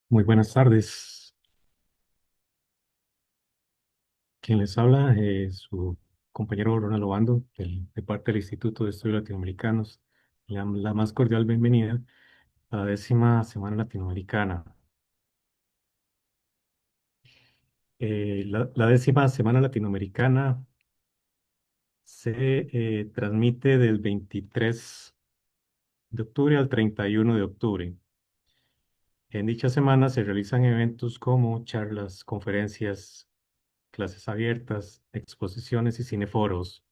Muy buenas tardes. Quien les habla es su compañero Ronald Obando, de parte del Instituto de Estudios Latinoamericanos. La más cordial bienvenida a la 10ª Semana Latinoamericana. La 10ª Semana Latinoamericana se transmite del 23 de octubre al 31 de octubre. En dicha semana se realizan eventos como charlas, conferencias, clases abiertas, exposiciones y cineforos.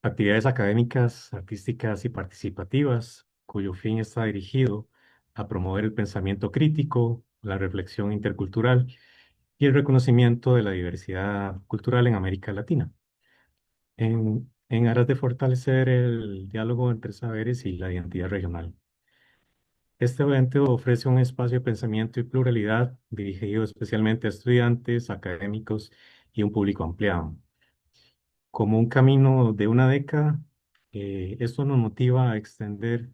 Actividades académicas, artísticas y participativas, cuyo fin está dirigido a promover el pensamiento crítico, la reflexión intercultural y el reconocimiento de la diversidad cultural en América Latina, en aras de fortalecer el diálogo entre saberes y la identidad regional. Este evento ofrece un espacio de pensamiento y pluralidad dirigido especialmente a estudiantes, académicos y un público ampliado. Como un camino de una década, esto nos motiva a extender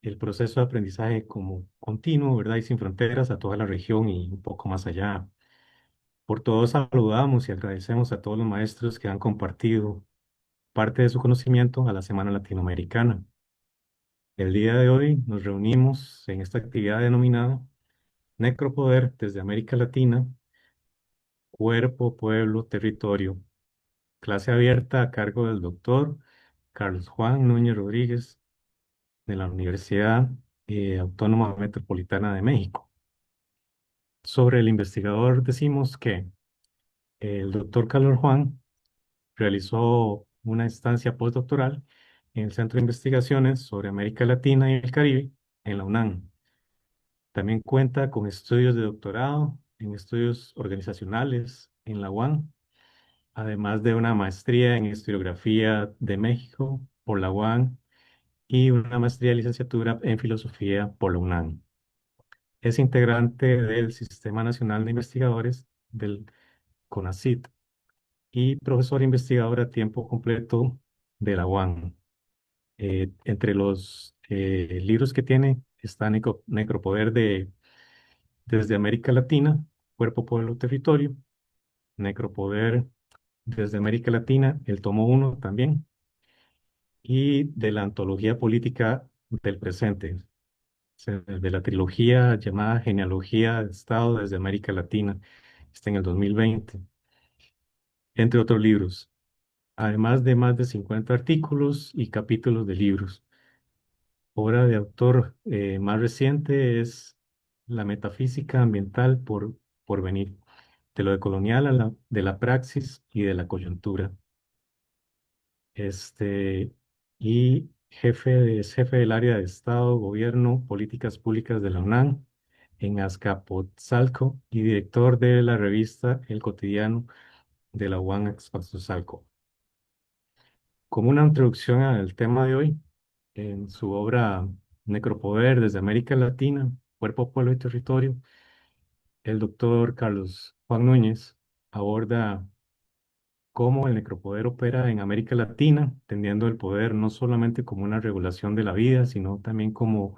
el proceso de aprendizaje como continuo, ¿verdad? Y sin fronteras a toda la región y un poco más allá. Por todo saludamos y agradecemos a todos los maestros que han compartido parte de su conocimiento a la Semana Latinoamericana. El día de hoy nos reunimos en esta actividad denominada Necropoder desde América Latina, Cuerpo, Pueblo, Territorio. Clase abierta a cargo del doctor Carlos Juan Núñez Rodríguez de la Universidad Autónoma Metropolitana de México. Sobre el investigador decimos que el doctor Carlos Juan realizó una estancia postdoctoral en el Centro de Investigaciones sobre América Latina y el Caribe en la UNAM. También cuenta con estudios de doctorado en estudios organizacionales en la UAM, además de una maestría en historiografía de México por la UAM y una maestría de licenciatura en filosofía por la UNAM. Es integrante del Sistema Nacional de Investigadores del CONACYT y profesor investigador a tiempo completo de la UAM. Entre los libros que tiene está Necropoder desde América Latina, Cuerpo, Pueblo, Territorio, Necropoder desde América Latina, el tomo uno también, y de la antología política del presente, de la trilogía llamada Genealogía de Estado desde América Latina, está en el 2020, entre otros libros, además de más de 50 artículos y capítulos de libros. Obra de autor más reciente es La metafísica ambiental por venir, de lo decolonial de la praxis y de la coyuntura. Este, y es jefe del área de Estado, Gobierno, Políticas Públicas de la UNAM en Azcapotzalco y director de la revista El Cotidiano de la UAM Azcapotzalco. Como una introducción al tema de hoy, en su obra Necropoder desde América Latina, Cuerpo, Pueblo y Territorio, el doctor Carlos Juan Núñez aborda cómo el necropoder opera en América Latina, entendiendo el poder no solamente como una regulación de la vida, sino también como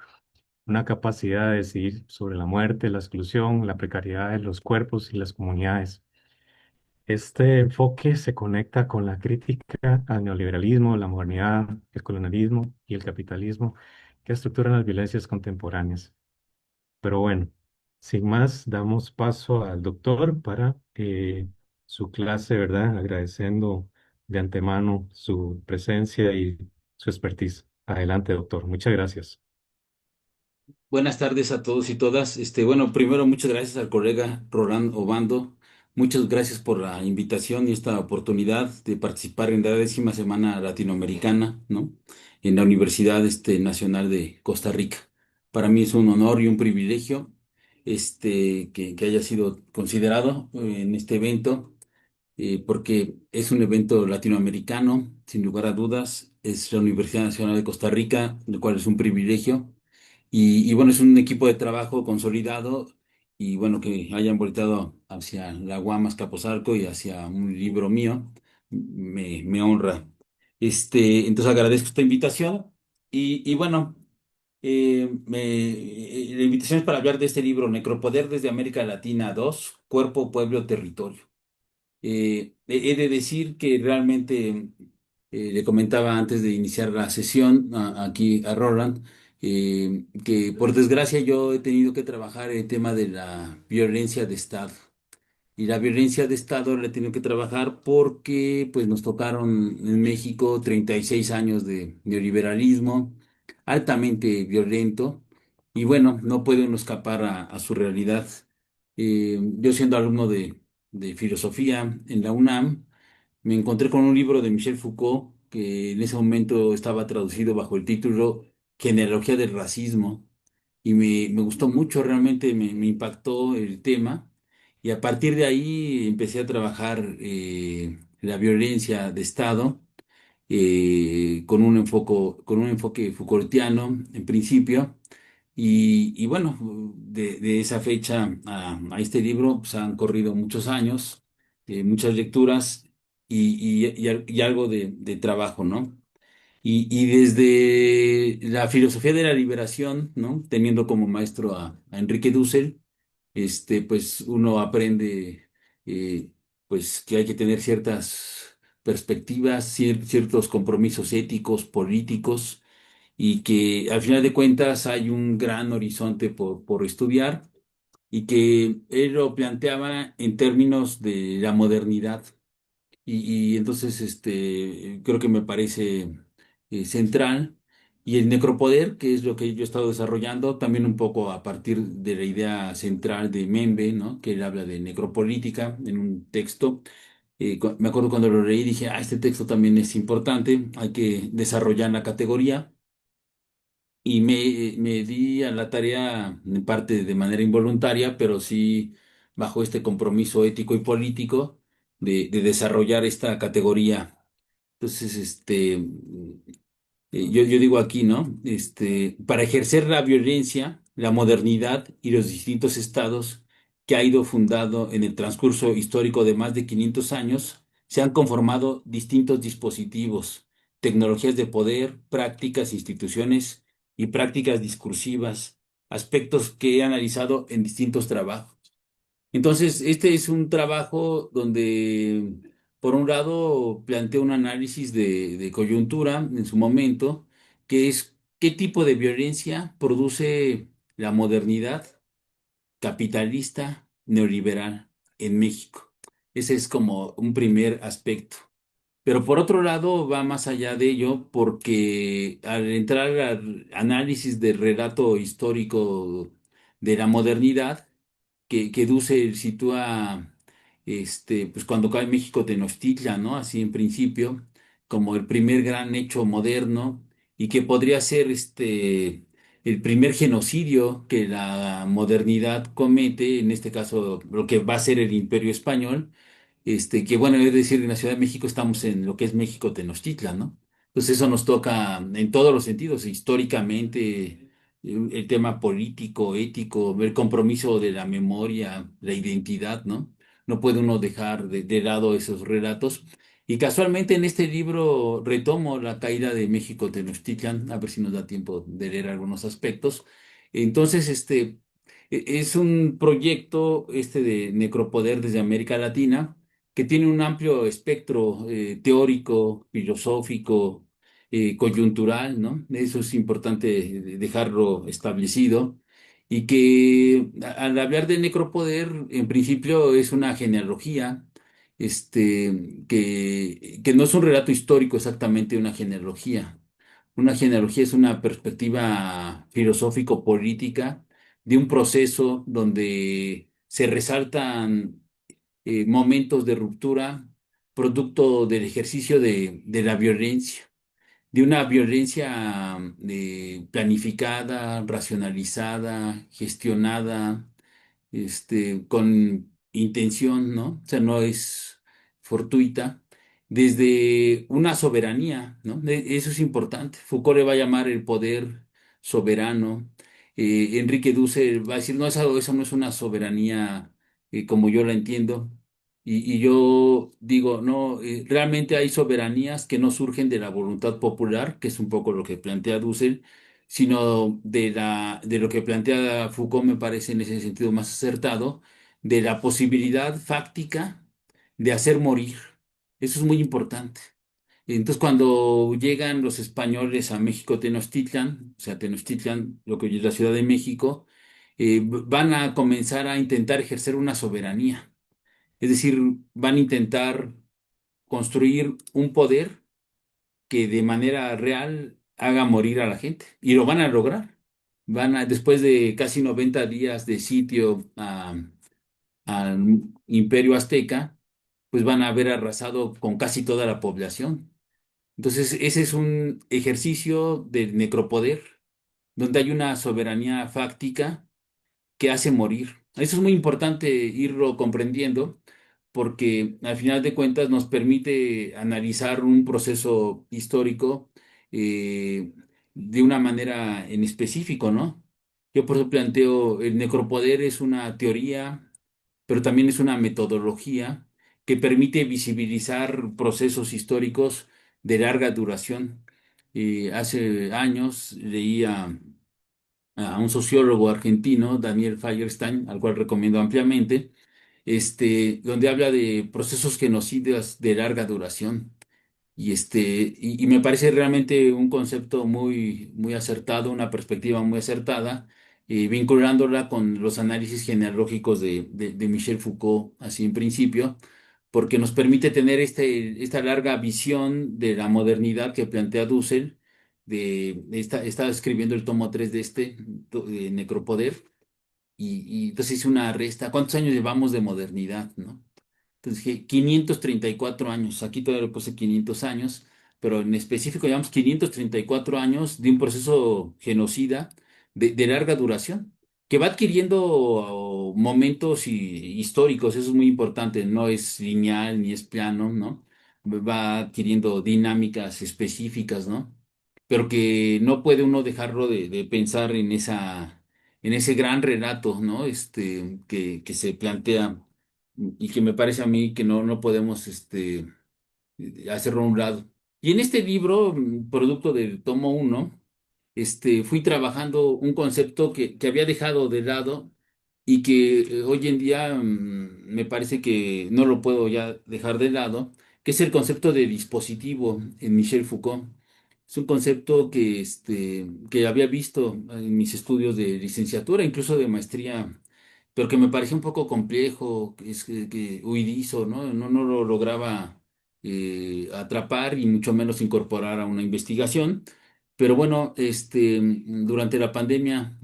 una capacidad de decidir sobre la muerte, la exclusión, la precariedad de los cuerpos y las comunidades. Este enfoque se conecta con la crítica al neoliberalismo, la modernidad, el colonialismo y el capitalismo que estructuran las violencias contemporáneas. Pero bueno, sin más, damos paso al doctor para su clase, ¿verdad? Agradeciendo de antemano su presencia y su expertise. Adelante, doctor. Muchas gracias. Buenas tardes a todos y todas. Bueno, primero muchas gracias al colega Roland Obando. Muchas gracias por la invitación y esta oportunidad de participar en la 10ª Semana Latinoamericana, ¿no? En la Universidad Nacional de Costa Rica. Para mí es un honor y un privilegio que haya sido considerado en este evento, porque es un evento latinoamericano, sin lugar a dudas. Es la Universidad Nacional de Costa Rica, lo cual es un privilegio. Y bueno, es un equipo de trabajo consolidado y bueno, que hayan volteado hacia la Guamas Capozalco y hacia un libro mío, me honra. Entonces agradezco esta invitación y bueno. La invitación es para hablar de este libro, Necropoder desde América Latina 2, Cuerpo, Pueblo, Territorio. He de decir que realmente le comentaba antes de iniciar la sesión aquí a Roland, que por desgracia yo he tenido que trabajar el tema de la violencia de Estado. Y la violencia de Estado la he tenido que trabajar porque pues nos tocaron en México 36 años de neoliberalismo altamente violento y bueno, no puede uno escapar a su realidad. Yo siendo alumno de filosofía en la UNAM, me encontré con un libro de Michel Foucault que en ese momento estaba traducido bajo el título Genealogía del Racismo y me gustó mucho, realmente me impactó el tema y a partir de ahí empecé a trabajar la violencia de Estado con un enfoque Foucaultiano en principio. Y bueno, de esa fecha a este libro pues, han corrido muchos años, muchas lecturas y algo de trabajo, ¿no? Y desde la filosofía de la liberación, ¿no? Teniendo como maestro a Enrique Dussel, pues uno aprende, eh, pues que hay que tener ciertas perspectivas, ciertos compromisos éticos, políticos, y que al final de cuentas hay un gran horizonte por estudiar, y que él lo planteaba en términos de la modernidad. Y entonces creo que me parece central. Y el necropoder, que es lo que yo he estado desarrollando, también un poco a partir de la idea central de Membe, ¿no? Que él habla de necropolítica en un texto. Me acuerdo cuando lo leí, dije, este texto también es importante, hay que desarrollar la categoría. Y me di a la tarea, en parte de manera involuntaria, pero sí bajo este compromiso ético y político de desarrollar esta categoría. Entonces, yo digo aquí, ¿no? Para ejercer la violencia, la modernidad y los distintos estados que ha ido fundado en el transcurso histórico de más de 500 años, se han conformado distintos dispositivos, tecnologías de poder, prácticas, instituciones y prácticas discursivas, aspectos que he analizado en distintos trabajos. Entonces, este es un trabajo donde, por un lado, planteo un análisis de coyuntura en su momento, que es qué tipo de violencia produce la modernidad capitalista neoliberal en México. Ese es como un primer aspecto. Pero por otro lado, va más allá de ello, porque al entrar al análisis del relato histórico de la modernidad, que Dussel sitúa, pues cuando cae México Tenochtitlan, ¿no? Así en principio, como el primer gran hecho moderno y que podría ser el primer genocidio que la modernidad comete, en este caso lo que va a ser el Imperio Español, que bueno, es decir, en la Ciudad de México estamos en lo que es México Tenochtitlan, ¿no? Entonces eso nos toca en todos los sentidos, históricamente, el tema político, ético, el compromiso de la memoria, la identidad, ¿no? No puede uno dejar de lado esos relatos. Y casualmente en este libro retomo la caída de México Tenochtitlan, a ver si nos da tiempo de leer algunos aspectos. Entonces, es un proyecto de Necropoder desde América Latina que tiene un amplio espectro teórico, filosófico, coyuntural, ¿no? Eso es importante dejarlo establecido. Y que al hablar de necropoder, en principio es una genealogía, que no es un relato histórico exactamente una genealogía. Una genealogía es una perspectiva filosófico-política de un proceso donde se resaltan momentos de ruptura producto del ejercicio de la violencia, de una violencia planificada, racionalizada, gestionada, con intención, ¿no? O sea, no es fortuita, desde una soberanía, ¿no? Eso es importante. Foucault le va a llamar el poder soberano. Enrique Dussel va a decir, no, eso no es una soberanía como yo la entiendo. Y yo digo, no, realmente hay soberanías que no surgen de la voluntad popular, que es un poco lo que plantea Dussel, sino de lo que plantea Foucault, me parece en ese sentido más acertado, de la posibilidad fáctica de hacer morir. Eso es muy importante. Entonces, cuando llegan los españoles a México Tenochtitlan, o sea, Tenochtitlan, lo que hoy es la Ciudad de México, van a comenzar a intentar ejercer una soberanía. Es decir, van a intentar construir un poder que de manera real haga morir a la gente. Y lo van a lograr. Después de casi 90 días de sitio al Imperio Azteca, pues van a haber arrasado con casi toda la población. Entonces, ese es un ejercicio del necropoder, donde hay una soberanía fáctica que hace morir. Eso es muy importante irlo comprendiendo porque al final de cuentas nos permite analizar un proceso histórico de una manera en específico, ¿no? Yo por eso planteo, el necropoder es una teoría, pero también es una metodología que permite visibilizar procesos históricos de larga duración. Hace años leía a un sociólogo argentino, Daniel Feierstein, al cual recomiendo ampliamente, donde habla de procesos genocidas de larga duración. Y me parece realmente un concepto muy acertado, una perspectiva muy acertada, vinculándola con los análisis genealógicos de Michel Foucault, así en principio, porque nos permite tener esta larga visión de la modernidad que plantea Dussel. Está escribiendo el tomo 3 de Necropoder, y entonces hice una resta. ¿Cuántos años llevamos de modernidad, no? Entonces dije, 534 años, aquí todavía le puse 500 años, pero en específico llevamos 534 años de un proceso genocida de larga duración, que va adquiriendo momentos históricos, eso es muy importante, no es lineal ni es plano, ¿no? Va adquiriendo dinámicas específicas, ¿no? Pero que no puede uno dejarlo de pensar en ese gran relato, ¿no? Que se plantea y que me parece a mí que no podemos hacerlo a un lado. Y en este libro, producto del tomo uno, fui trabajando un concepto que había dejado de lado y que hoy en día me parece que no lo puedo ya dejar de lado, que es el concepto de dispositivo en Michel Foucault. Es un concepto que había visto en mis estudios de licenciatura, incluso de maestría, pero que me parecía un poco complejo, que huidizo, ¿no? No lo lograba atrapar y mucho menos incorporar a una investigación. Pero bueno, durante la pandemia,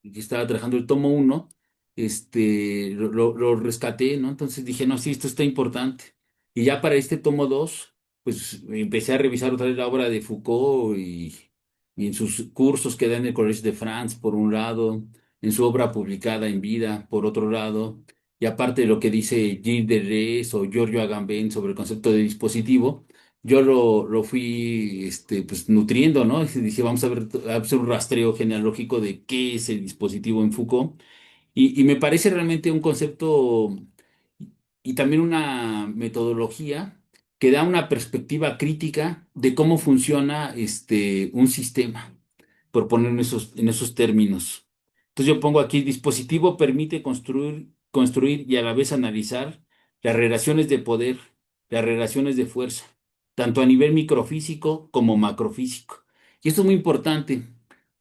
que estaba trabajando el tomo uno, lo rescaté, ¿no? Entonces dije, no, sí, esto está importante. Y ya para este tomo 2 pues empecé a revisar otra vez la obra de Foucault y en sus cursos que da en el Collège de France, por un lado, en su obra publicada en vida, por otro lado, y aparte de lo que dice Gilles Deleuze o Giorgio Agamben sobre el concepto de dispositivo, yo lo fui pues, nutriendo, ¿no? Y dije, a hacer un rastreo genealógico de qué es el dispositivo en Foucault. Y me parece realmente un concepto y también una metodología que da una perspectiva crítica de cómo funciona un sistema, por poner en esos términos. Entonces yo pongo aquí, dispositivo permite construir y a la vez analizar las relaciones de poder, las relaciones de fuerza, tanto a nivel microfísico como macrofísico. Y esto es muy importante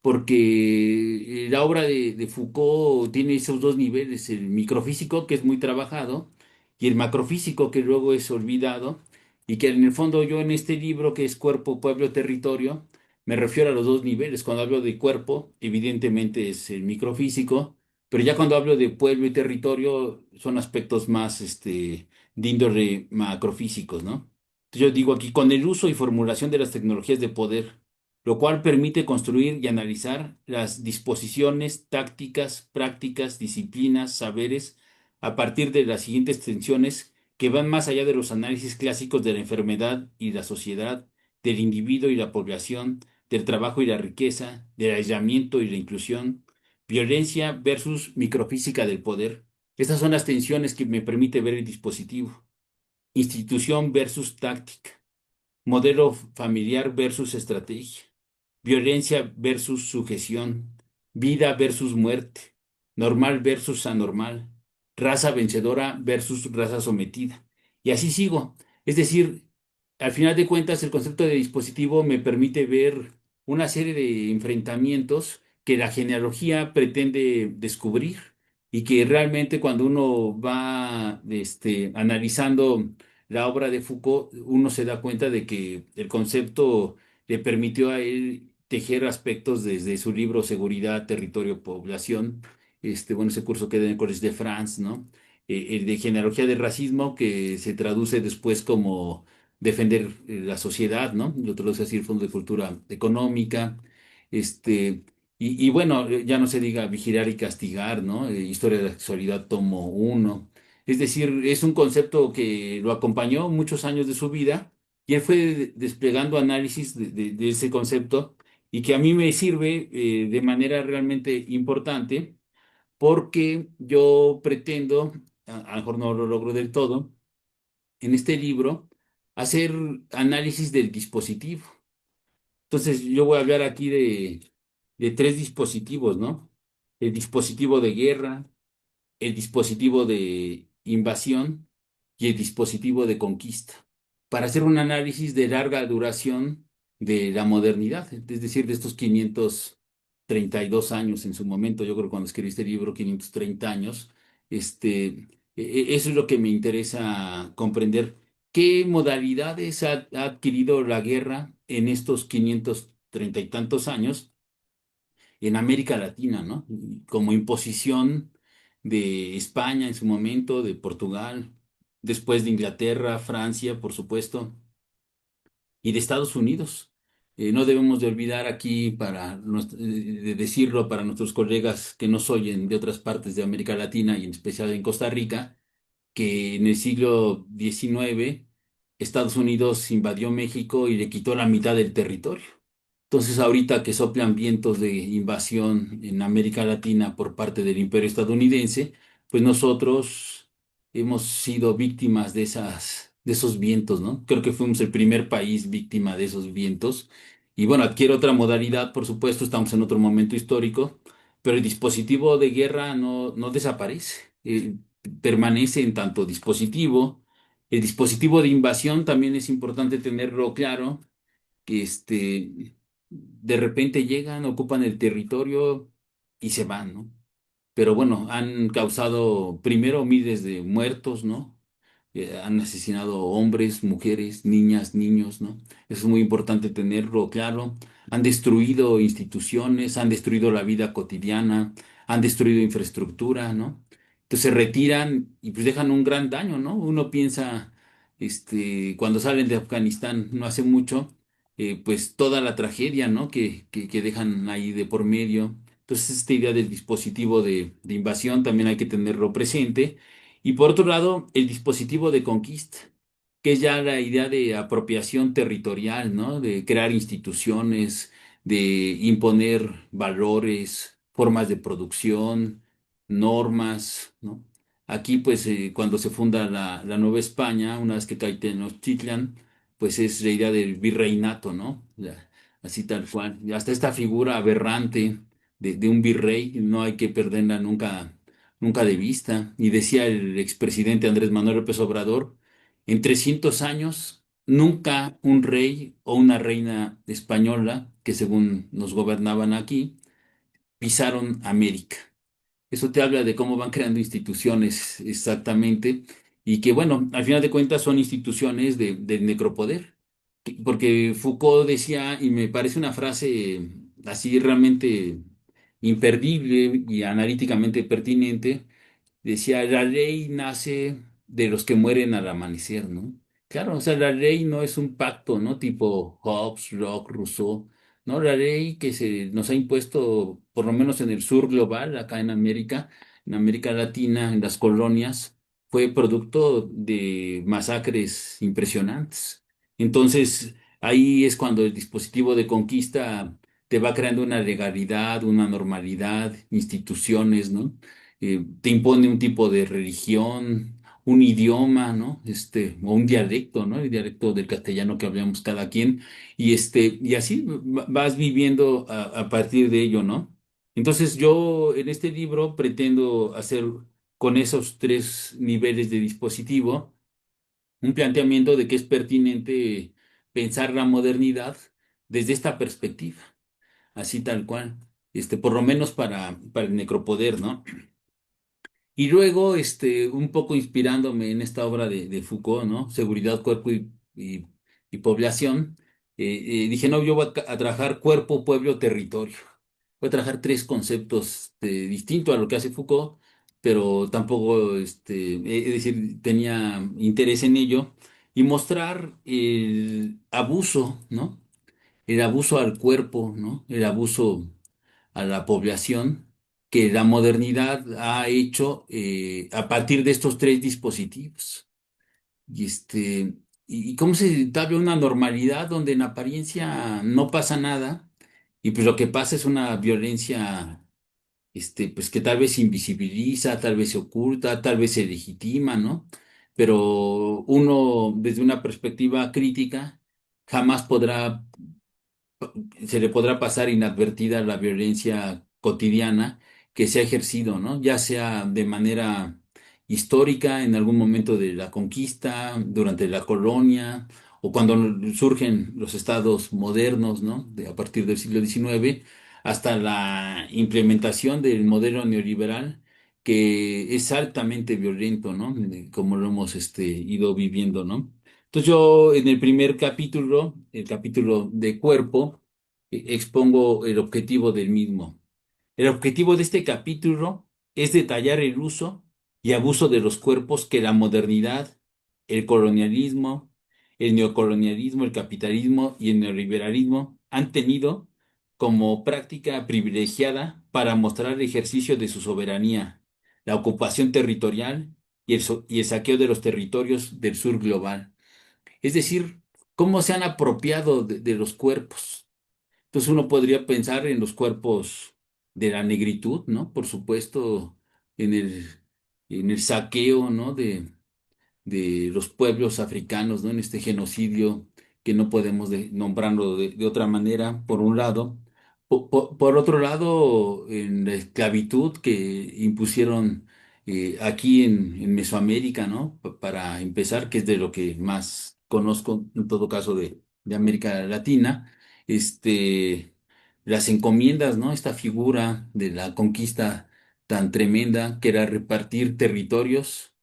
porque la obra de Foucault tiene esos dos niveles, el microfísico, que es muy trabajado, y el macrofísico, que luego es olvidado, y que en el fondo yo en este libro, que es Cuerpo, Pueblo, Territorio, me refiero a los dos niveles. Cuando hablo de cuerpo, evidentemente es el microfísico, pero ya cuando hablo de pueblo y territorio, son aspectos más de índole macrofísicos, ¿no? Entonces yo digo aquí, con el uso y formulación de las tecnologías de poder, lo cual permite construir y analizar las disposiciones, tácticas, prácticas, disciplinas, saberes, a partir de las siguientes tensiones que van más allá de los análisis clásicos de la enfermedad y la sociedad, del individuo y la población, del trabajo y la riqueza, del aislamiento y la inclusión, violencia versus microfísica del poder. Estas son las tensiones que me permite ver el dispositivo. Institución versus táctica. Modelo familiar versus estrategia. violencia versus sujeción, vida versus muerte, normal versus anormal, raza vencedora versus raza sometida. Y así sigo. Es decir, al final de cuentas, el concepto de dispositivo me permite ver una serie de enfrentamientos que la genealogía pretende descubrir y que realmente cuando uno va analizando la obra de Foucault, uno se da cuenta de que el concepto le permitió a él tejer aspectos desde su libro Seguridad, Territorio, Población, bueno, ese curso que da en el Collège de France, ¿no? El de genealogía del racismo, que se traduce después como defender la sociedad, ¿no? Lo traduce así el Fondo de Cultura Económica, este, y bueno, ya no se diga vigilar y castigar, ¿no? Historia de la sexualidad, tomo uno. Es decir, es un concepto que lo acompañó muchos años de su vida y él fue desplegando análisis de ese concepto y que a mí me sirve de manera realmente importante porque yo pretendo, a lo mejor no lo logro del todo, en este libro, hacer análisis del dispositivo. Entonces, yo voy a hablar aquí de tres dispositivos, ¿no? El dispositivo de guerra, el dispositivo de invasión y el dispositivo de conquista, para hacer un análisis de larga duración de la modernidad, es decir, de estos 532 años en su momento, yo creo que cuando escribí este libro, 530 años, eso es lo que me interesa comprender. ¿Qué modalidades ha adquirido la guerra en estos 530 y tantos años en América Latina, ¿no? Como imposición de España en su momento, de Portugal, después de Inglaterra, Francia, por supuesto, y de Estados Unidos. No debemos de olvidar aquí, de decirlo para nuestros colegas que nos oyen de otras partes de América Latina y en especial en Costa Rica, que en el siglo XIX Estados Unidos invadió México y le quitó la mitad del territorio. Entonces, ahorita que soplan vientos de invasión en América Latina por parte del imperio estadounidense, pues nosotros hemos sido víctimas de esos vientos, ¿no? Creo que fuimos el primer país víctima de esos vientos. Y bueno, adquiere otra modalidad, por supuesto, estamos en otro momento histórico, pero el dispositivo de guerra no desaparece, permanece en tanto dispositivo. El dispositivo de invasión también es importante tenerlo claro que de repente llegan, ocupan el territorio y se van, ¿no? Pero bueno, han causado primero miles de muertos, ¿no? Han asesinado hombres, mujeres, niñas, niños, ¿no? Eso es muy importante tenerlo claro. Han destruido instituciones, han destruido la vida cotidiana, han destruido infraestructura, ¿no? Entonces se retiran y pues dejan un gran daño, ¿no? Uno piensa, cuando salen de Afganistán no hace mucho, pues toda la tragedia, ¿no? Que dejan ahí de por medio. Entonces, esta idea del dispositivo de invasión también hay que tenerlo presente. Y por otro lado, el dispositivo de conquista, que es ya la idea de apropiación territorial, ¿no? De crear instituciones, de imponer valores, formas de producción, normas, ¿no? Aquí, pues, cuando se funda la Nueva España, una vez que cae Tenochtitlan, pues es la idea del virreinato, ¿no? Así tal cual. Y hasta esta figura aberrante de un virrey, no hay que perderla nunca de vista. Y decía el expresidente Andrés Manuel López Obrador, en 300 años, nunca un rey o una reina española, que según nos gobernaban aquí, pisaron América. Eso te habla de cómo van creando instituciones exactamente y que, bueno, al final de cuentas son instituciones de necropoder. Porque Foucault decía, y me parece una frase así realmente imperdible y analíticamente pertinente, decía, la ley nace de los que mueren al amanecer, ¿no? Claro, o sea, la ley no es un pacto, ¿no? Tipo Hobbes, Locke, Rousseau, ¿no? La ley que se nos ha impuesto, por lo menos en el sur global, acá en América Latina, en las colonias, fue producto de masacres impresionantes. Entonces, ahí es cuando el dispositivo de conquista te va creando una legalidad, una normalidad, instituciones, ¿no? Te impone un tipo de religión un idioma, ¿no? O un dialecto, ¿no? El dialecto del castellano que hablamos cada quien, y así vas viviendo a partir de ello, ¿no? Entonces yo en este libro pretendo hacer con esos tres niveles de dispositivo un planteamiento de que es pertinente pensar la modernidad desde esta perspectiva, así tal cual, por lo menos para el necropoder, ¿no? Y luego, un poco inspirándome en esta obra de Foucault, ¿no? Seguridad, cuerpo y población, dije, no, yo voy a trabajar cuerpo, pueblo, territorio. Voy a trabajar tres conceptos distintos a lo que hace Foucault, pero tampoco, es decir, tenía interés en ello y mostrar el abuso, ¿no? El abuso al cuerpo, ¿no? El abuso a la población que la modernidad ha hecho a partir de estos tres dispositivos. Y y cómo se establece una normalidad donde en apariencia no pasa nada, y pues lo que pasa es una violencia, pues que tal vez se invisibiliza, tal vez se oculta, tal vez se legitima, ¿no? Pero uno, desde una perspectiva crítica, jamás se le podrá pasar inadvertida la violencia cotidiana que se ha ejercido, ¿no? Ya sea de manera histórica en algún momento de la conquista, durante la colonia, o cuando surgen los estados modernos, ¿no? A partir del siglo XIX, hasta la implementación del modelo neoliberal, que es altamente violento, ¿no? Como lo hemos ido viviendo, ¿no? Entonces yo en el primer capítulo, el capítulo de cuerpo, expongo el objetivo del mismo. El objetivo de este capítulo es detallar el uso y abuso de los cuerpos que la modernidad, el colonialismo, el neocolonialismo, el capitalismo y el neoliberalismo han tenido como práctica privilegiada para mostrar el ejercicio de su soberanía, la ocupación territorial y el saqueo de los territorios del sur global. Es decir, cómo se han apropiado de los cuerpos. Entonces uno podría pensar en los cuerpos de la negritud, ¿no? Por supuesto, en el saqueo, ¿no? De los pueblos africanos, ¿no? En este genocidio que no podemos nombrarlo de otra manera, por un lado. Por otro lado, en la esclavitud que impusieron aquí en Mesoamérica, ¿no? Para empezar, que es de lo que más conozco, en todo caso, de América Latina, las encomiendas, ¿no? Esta figura de la conquista tan tremenda que era repartir territorios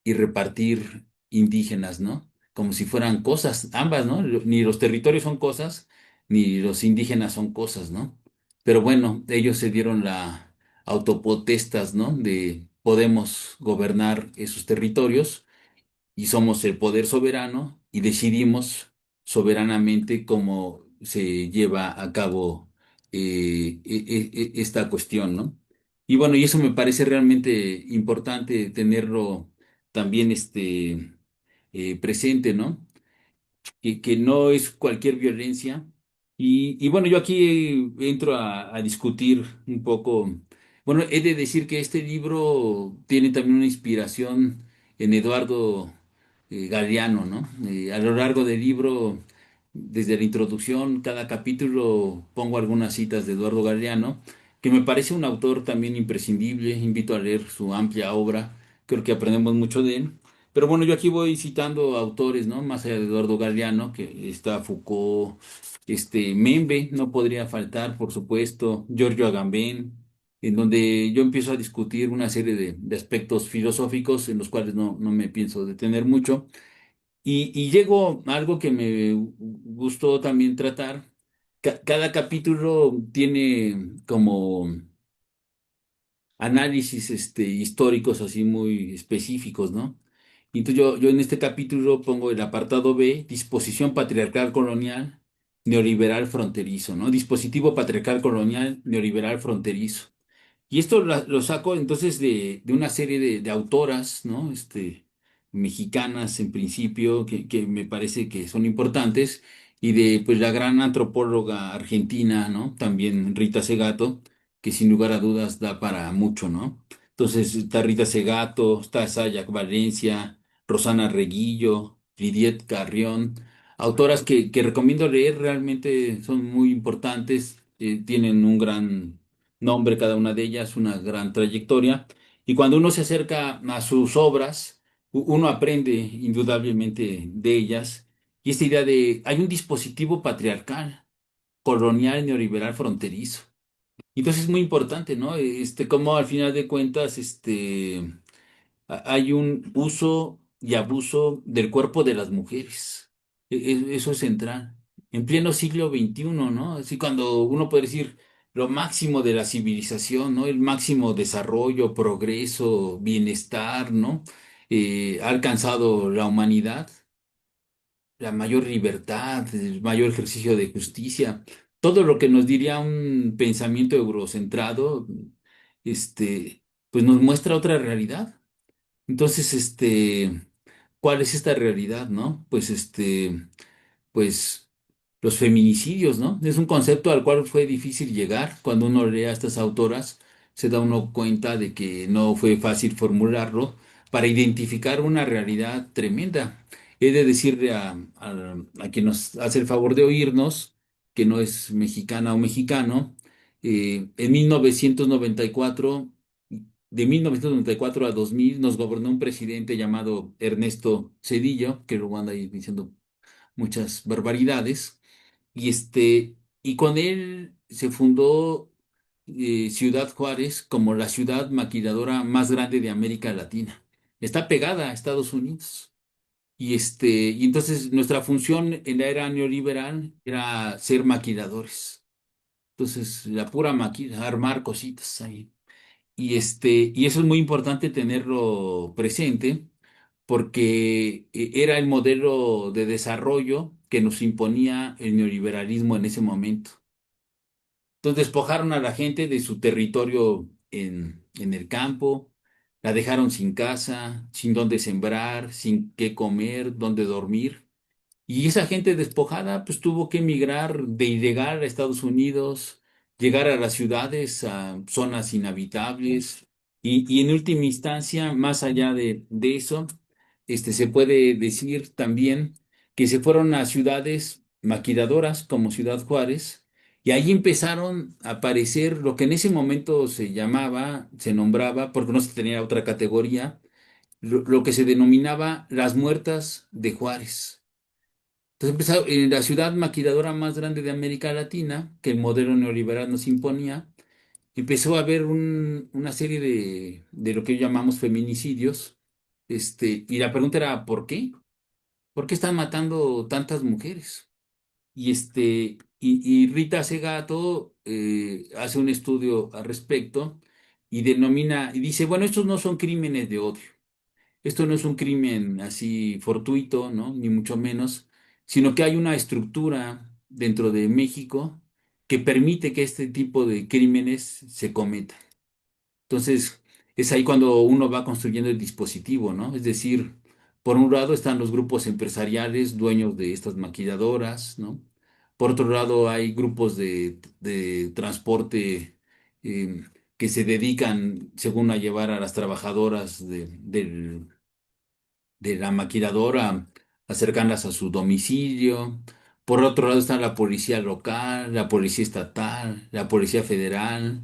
y repartir indígenas, ¿no? Como si fueran cosas, ambas, ¿no? Ni los territorios son cosas, ni los indígenas son cosas, ¿no? Pero bueno, ellos se dieron la autopotestas, ¿no? De podemos gobernar esos territorios y somos el poder soberano y decidimos soberanamente cómo se lleva a cabo esta cuestión, ¿no? Y bueno, y eso me parece realmente importante tenerlo también presente, ¿no? Que no es cualquier violencia. Y bueno, yo aquí entro a discutir un poco. Bueno, he de decir que este libro tiene también una inspiración en Eduardo Galeano, ¿no? A lo largo del libro, desde la introducción, cada capítulo pongo algunas citas de Eduardo Galeano, que me parece un autor también imprescindible. Invito a leer su amplia obra, creo que aprendemos mucho de él. Pero bueno, yo aquí voy citando autores, ¿no? Más allá de Eduardo Galeano, que está Foucault, Membe, no podría faltar, por supuesto, Giorgio Agamben, en donde yo empiezo a discutir una serie de aspectos filosóficos en los cuales no me pienso detener mucho. Y llego a algo que me gustó también tratar. Cada capítulo tiene como análisis históricos así muy específicos, ¿no? Y entonces yo en este capítulo pongo el apartado B, disposición patriarcal colonial, neoliberal fronterizo, ¿no? Dispositivo patriarcal colonial, neoliberal fronterizo. Y esto lo saco entonces de una serie de autoras, ¿no? Mexicanas en principio, que me parece que son importantes, y de pues la gran antropóloga argentina, ¿no? También Rita Segato, que sin lugar a dudas da para mucho, ¿no? Entonces está Rita Segato, está Sayak Valencia, Rosana Reguillo, Lidiet Carrión, autoras que recomiendo leer, realmente son muy importantes, tienen un gran nombre cada una de ellas, una gran trayectoria, y cuando uno se acerca a sus obras, uno aprende indudablemente de ellas, y esta idea de, hay un dispositivo patriarcal, colonial, neoliberal, fronterizo. Entonces es muy importante, ¿no? Como al final de cuentas, hay un uso y abuso del cuerpo de las mujeres. Eso es central. En pleno siglo XXI, ¿no? Así cuando uno puede decir lo máximo de la civilización, ¿no? El máximo desarrollo, progreso, bienestar, ¿no? Ha alcanzado la humanidad la mayor libertad, el mayor ejercicio de justicia, todo lo que nos diría un pensamiento eurocentrado, este, pues nos muestra otra realidad. Entonces, ¿cuál es esta realidad, no? Pues los feminicidios, ¿no? Es un concepto al cual fue difícil llegar. Cuando uno lee a estas autoras, se da uno cuenta de que no fue fácil formularlo para identificar una realidad tremenda. He de decirle a quien nos hace el favor de oírnos, que no es mexicana o mexicano, en 1994, de 1994 a 2000, nos gobernó un presidente llamado Ernesto Zedillo, que luego anda ahí diciendo muchas barbaridades, y con él se fundó Ciudad Juárez como la ciudad maquiladora más grande de América Latina. Está pegada a Estados Unidos. Y entonces nuestra función en la era neoliberal era ser maquiladores. Entonces, la pura maquila, armar cositas ahí. Y eso es muy importante tenerlo presente porque era el modelo de desarrollo que nos imponía el neoliberalismo en ese momento. Entonces despojaron a la gente de su territorio en el campo, la dejaron sin casa, sin dónde sembrar, sin qué comer, dónde dormir. Y esa gente despojada pues tuvo que emigrar de ilegal a Estados Unidos, llegar a las ciudades, a zonas inhabitables y en última instancia, más allá de eso, se puede decir también que se fueron a ciudades maquiladoras como Ciudad Juárez y ahí empezaron a aparecer lo que en ese momento se llamaba, se nombraba, porque no se tenía otra categoría, lo que se denominaba las muertas de Juárez. Entonces empezó en la ciudad maquiladora más grande de América Latina, que el modelo neoliberal nos imponía, empezó a haber una serie de lo que llamamos feminicidios. Y la pregunta era, ¿por qué? ¿Por qué están matando tantas mujeres? Y Rita Segato hace un estudio al respecto y denomina, y dice, bueno, estos no son crímenes de odio. Esto no es un crimen así fortuito, ¿no? Ni mucho menos, sino que hay una estructura dentro de México que permite que este tipo de crímenes se cometan. Entonces, es ahí cuando uno va construyendo el dispositivo, ¿no? Es decir, por un lado están los grupos empresariales, dueños de estas maquiladoras, ¿no? Por otro lado, hay grupos de transporte que se dedican, según a llevar a las trabajadoras de la maquiladora, acercarlas a su domicilio. Por otro lado está la policía local, la policía estatal, la policía federal,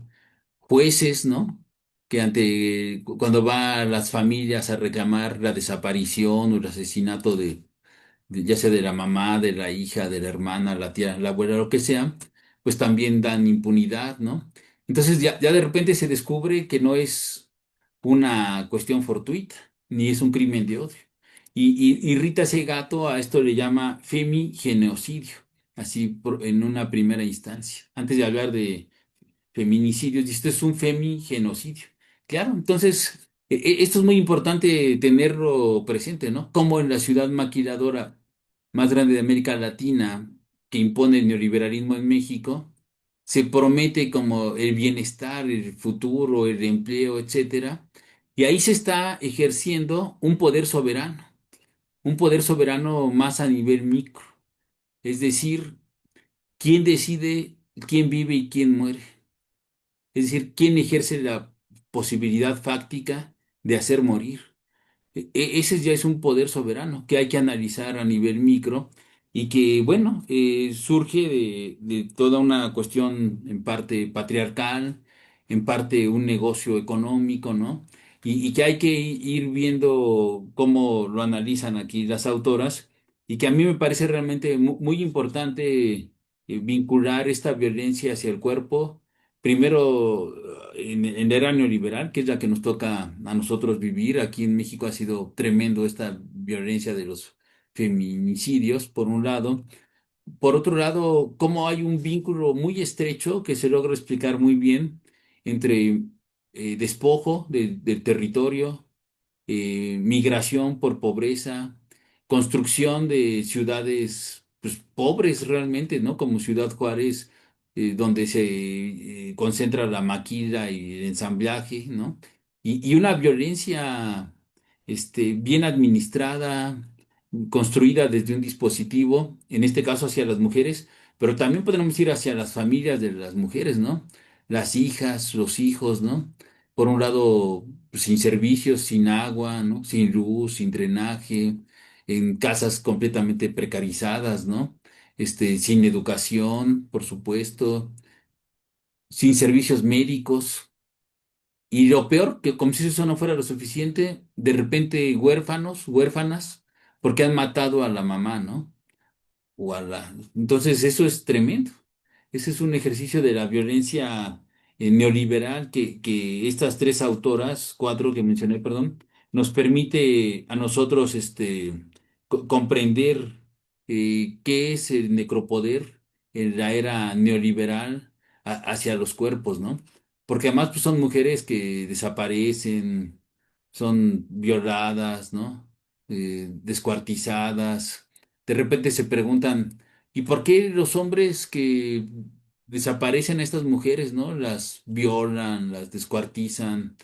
jueces, ¿no? Que cuando va a las familias a reclamar la desaparición o el asesinato ya sea de la mamá, de la hija, de la hermana, la tía, la abuela, lo que sea, pues también dan impunidad, ¿no? Entonces ya de repente se descubre que no es una cuestión fortuita, ni es un crimen de odio. Y Rita Segato a esto le llama femigenocidio, así en una primera instancia. Antes de hablar de feminicidios, dice, esto es un femigenocidio. Claro, entonces, esto es muy importante tenerlo presente, ¿no? Como en la ciudad maquiladora más grande de América Latina, que impone el neoliberalismo en México, se promete como el bienestar, el futuro, el empleo, etcétera, y ahí se está ejerciendo un poder soberano más a nivel micro, es decir, quién decide quién vive y quién muere, es decir, quién ejerce posibilidad fáctica de hacer morir. Ese ya es un poder soberano que hay que analizar a nivel micro y que, bueno, surge de toda una cuestión en parte patriarcal, en parte un negocio económico, ¿no? Y que hay que ir viendo cómo lo analizan aquí las autoras y que a mí me parece realmente muy importante vincular esta violencia hacia el cuerpo. Primero, en la era neoliberal, que es la que nos toca a nosotros vivir, aquí en México ha sido tremendo esta violencia de los feminicidios, por un lado. Por otro lado, cómo hay un vínculo muy estrecho que se logra explicar muy bien entre despojo del territorio, migración por pobreza, construcción de ciudades pues, pobres realmente, ¿no? Como Ciudad Juárez, donde se concentra la maquila y el ensamblaje, ¿no? Y una violencia bien administrada, construida desde un dispositivo, en este caso hacia las mujeres, pero también podemos ir hacia las familias de las mujeres, ¿no? Las hijas, los hijos, ¿no? Por un lado, pues, sin servicios, sin agua, ¿no? Sin luz, sin drenaje, en casas completamente precarizadas, ¿no? Sin educación, por supuesto, sin servicios médicos. Y lo peor, que como si eso no fuera lo suficiente, de repente huérfanos, huérfanas, porque han matado a la mamá, ¿no? Entonces eso es tremendo. Ese es un ejercicio de la violencia neoliberal que estas tres autoras, cuatro que mencioné, perdón, nos permite a nosotros comprender qué es el necropoder en la era neoliberal hacia los cuerpos, ¿no? Porque además pues, son mujeres que desaparecen, son violadas, ¿no? Descuartizadas. De repente se preguntan, ¿y por qué los hombres que desaparecen a estas mujeres, ¿no? Las violan, las descuartizan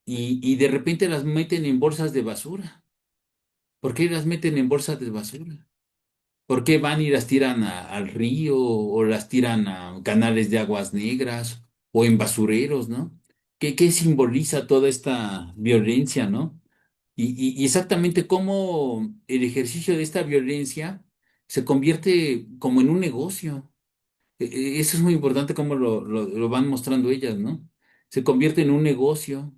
y de repente las meten en bolsas de basura? ¿Por qué las meten en bolsas de basura? ¿Por qué van y las tiran al río o las tiran a canales de aguas negras o en basureros, ¿no? ¿Qué simboliza toda esta violencia, ¿no? Y exactamente cómo el ejercicio de esta violencia se convierte como en un negocio. Eso es muy importante cómo lo van mostrando ellas, ¿no? Se convierte en un negocio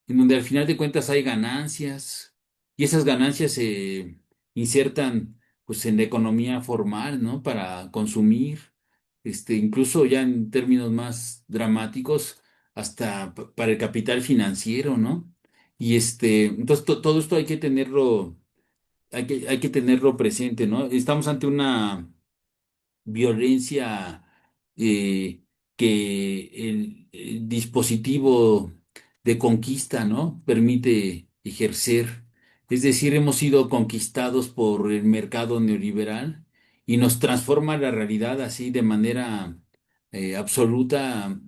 en donde al final de cuentas hay ganancias y esas ganancias se insertan pues en la economía formal, ¿no? Para consumir, incluso ya en términos más dramáticos, hasta para el capital financiero, ¿no? Y entonces todo esto hay que tenerlo presente, ¿no? Estamos ante una violencia que el dispositivo de conquista, ¿no? Permite ejercer. Es decir, hemos sido conquistados por el mercado neoliberal y nos transforma la realidad así de manera absoluta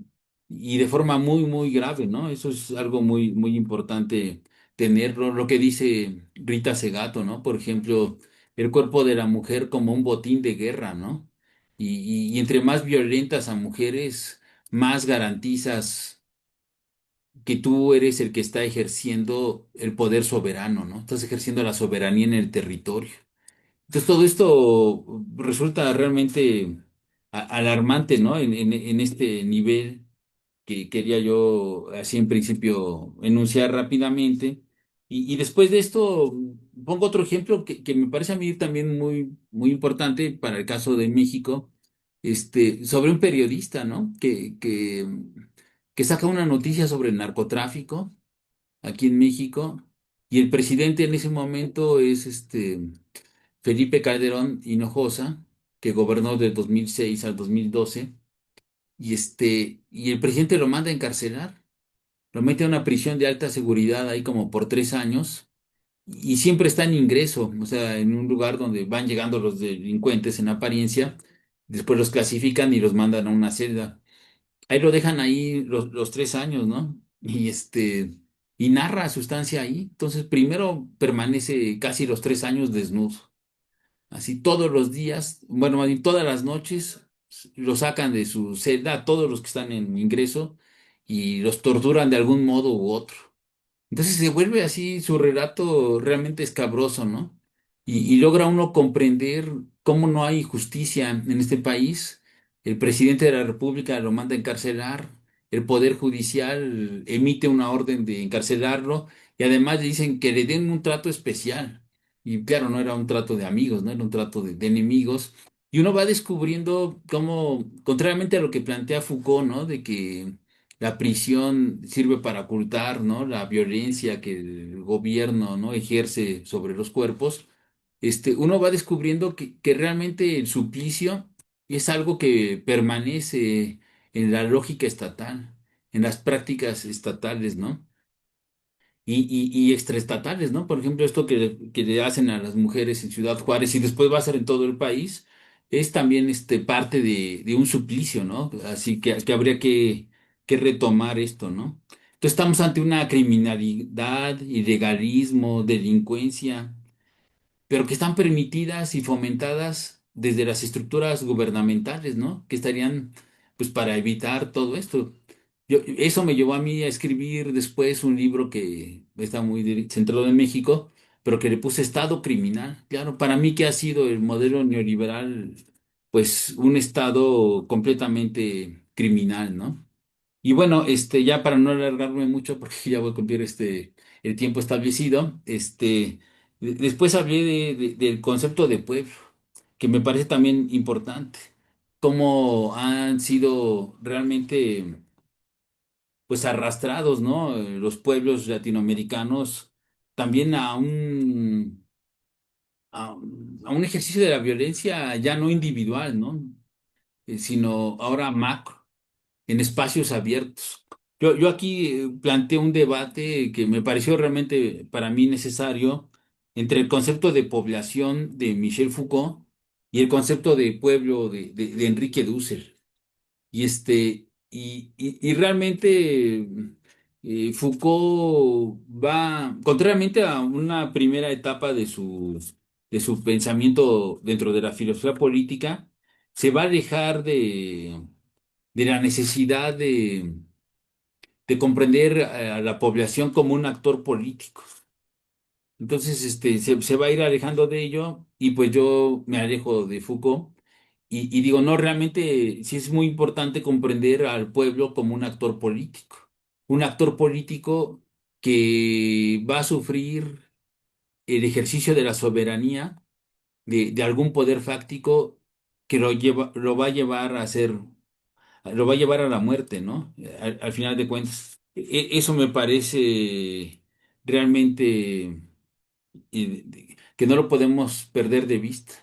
y de forma muy, muy grave, ¿no? Eso es algo muy, muy importante tenerlo. Lo que dice Rita Segato, ¿no? Por ejemplo, el cuerpo de la mujer como un botín de guerra, ¿no? Y entre más violentas a mujeres, más garantizas que tú eres el que está ejerciendo el poder soberano, ¿no? Estás ejerciendo la soberanía en el territorio. Entonces todo esto resulta realmente alarmante, ¿no? En este nivel que quería yo así en principio enunciar rápidamente. Y después de esto, pongo otro ejemplo que me parece a mí también muy, muy importante para el caso de México, sobre un periodista, ¿no? Que saca una noticia sobre el narcotráfico aquí en México, y el presidente en ese momento es Felipe Calderón Hinojosa, que gobernó de 2006 al 2012, y el presidente lo manda a encarcelar. Lo mete a una prisión de alta seguridad ahí como por 3 años y siempre está en ingreso, o sea, en un lugar donde van llegando los delincuentes en apariencia, después los clasifican y los mandan a una celda. Ahí lo dejan ahí los 3 años, ¿no? Y narra su estancia ahí. Entonces, primero permanece casi los 3 años desnudo. Así todos los días, bueno, más bien todas las noches lo sacan de su celda, a todos los que están en ingreso, y los torturan de algún modo u otro. Entonces se vuelve así su relato realmente escabroso, ¿no? Y logra uno comprender cómo no hay justicia en este país. El presidente de la República lo manda a encarcelar, el Poder Judicial emite una orden de encarcelarlo y además le dicen que le den un trato especial. Y claro, no era un trato de amigos, no era un trato de enemigos. Y uno va descubriendo cómo, contrariamente a lo que plantea Foucault, ¿no? De que la prisión sirve para ocultar, ¿no? La violencia que el gobierno, ¿no? ejerce sobre los cuerpos. Uno va descubriendo que realmente el suplicio es algo que permanece en la lógica estatal, en las prácticas estatales, ¿no? Y extraestatales, ¿no? Por ejemplo, esto que le hacen a las mujeres en Ciudad Juárez y después va a ser en todo el país, es también parte de un suplicio, ¿no? Así que habría que retomar esto, ¿no? Entonces estamos ante una criminalidad, ilegalismo, delincuencia, pero que están permitidas y fomentadas desde las estructuras gubernamentales, ¿no? Que estarían, pues, para evitar todo esto. Eso me llevó a mí a escribir después un libro que está muy centrado en México, pero que le puse Estado criminal. Claro, para mí que ha sido el modelo neoliberal, pues, un Estado completamente criminal, ¿no? Y bueno, ya para no alargarme mucho, porque ya voy a cumplir el tiempo establecido, después hablé del concepto de pueblo, que me parece también importante, cómo han sido realmente, pues, arrastrados, ¿no? Los pueblos latinoamericanos también a un ejercicio de la violencia ya no individual, ¿no? Sino ahora macro en espacios abiertos. Yo aquí planteo un debate que me pareció realmente para mí necesario entre el concepto de población de Michel Foucault y el concepto de pueblo de Enrique Dussel. Y realmente Foucault va, contrariamente a una primera etapa de su pensamiento dentro de la filosofía política, se va a alejar de la necesidad de comprender a la población como un actor político. Entonces, se va a ir alejando de ello y pues yo me alejo de Foucault y digo, no, realmente sí es muy importante comprender al pueblo como un actor político que va a sufrir el ejercicio de la soberanía de algún poder fáctico que lo va a llevar a ser lo va a llevar a la muerte, ¿no? Al final de cuentas. Eso me parece realmente que no lo podemos perder de vista.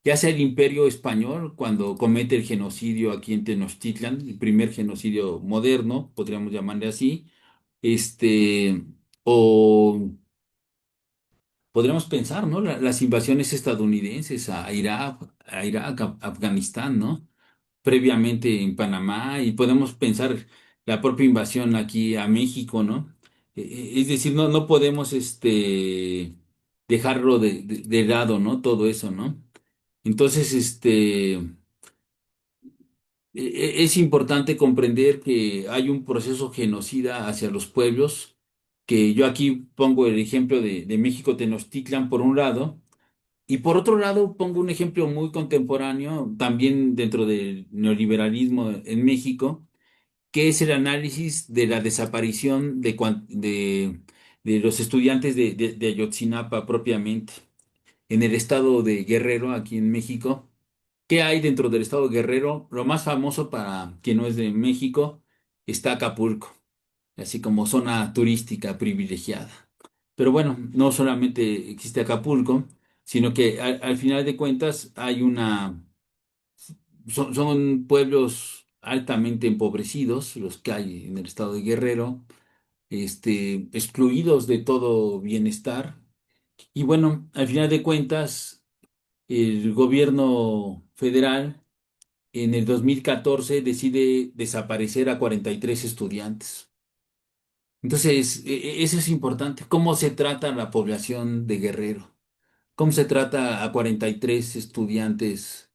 Ya sea el Imperio Español, cuando comete el genocidio aquí en Tenochtitlan, el primer genocidio moderno, podríamos llamarle así, este, o podríamos pensar, ¿no? Las invasiones estadounidenses a Irak, a Afganistán, ¿no? Previamente en Panamá y podemos pensar la propia invasión aquí a México, ¿no? Es decir, no podemos dejarlo de lado, ¿no? Todo eso, ¿no? Entonces, es importante comprender que hay un proceso genocida hacia los pueblos, que yo aquí pongo el ejemplo de México Tenochtitlan por un lado, y por otro lado pongo un ejemplo muy contemporáneo, también dentro del neoliberalismo en México, que es el análisis de la desaparición de los estudiantes de Ayotzinapa propiamente, en el estado de Guerrero, aquí en México. ¿Qué hay dentro del estado de Guerrero? Lo más famoso para quien no es de México está Acapulco, así como zona turística privilegiada. Pero bueno, no solamente existe Acapulco, sino que al final de cuentas son pueblos altamente empobrecidos, los que hay en el estado de Guerrero, excluidos de todo bienestar. Y bueno, al final de cuentas, el gobierno federal en el 2014 decide desaparecer a 43 estudiantes. Entonces, eso es importante. ¿Cómo se trata a la población de Guerrero? ¿Cómo se trata a 43 estudiantes?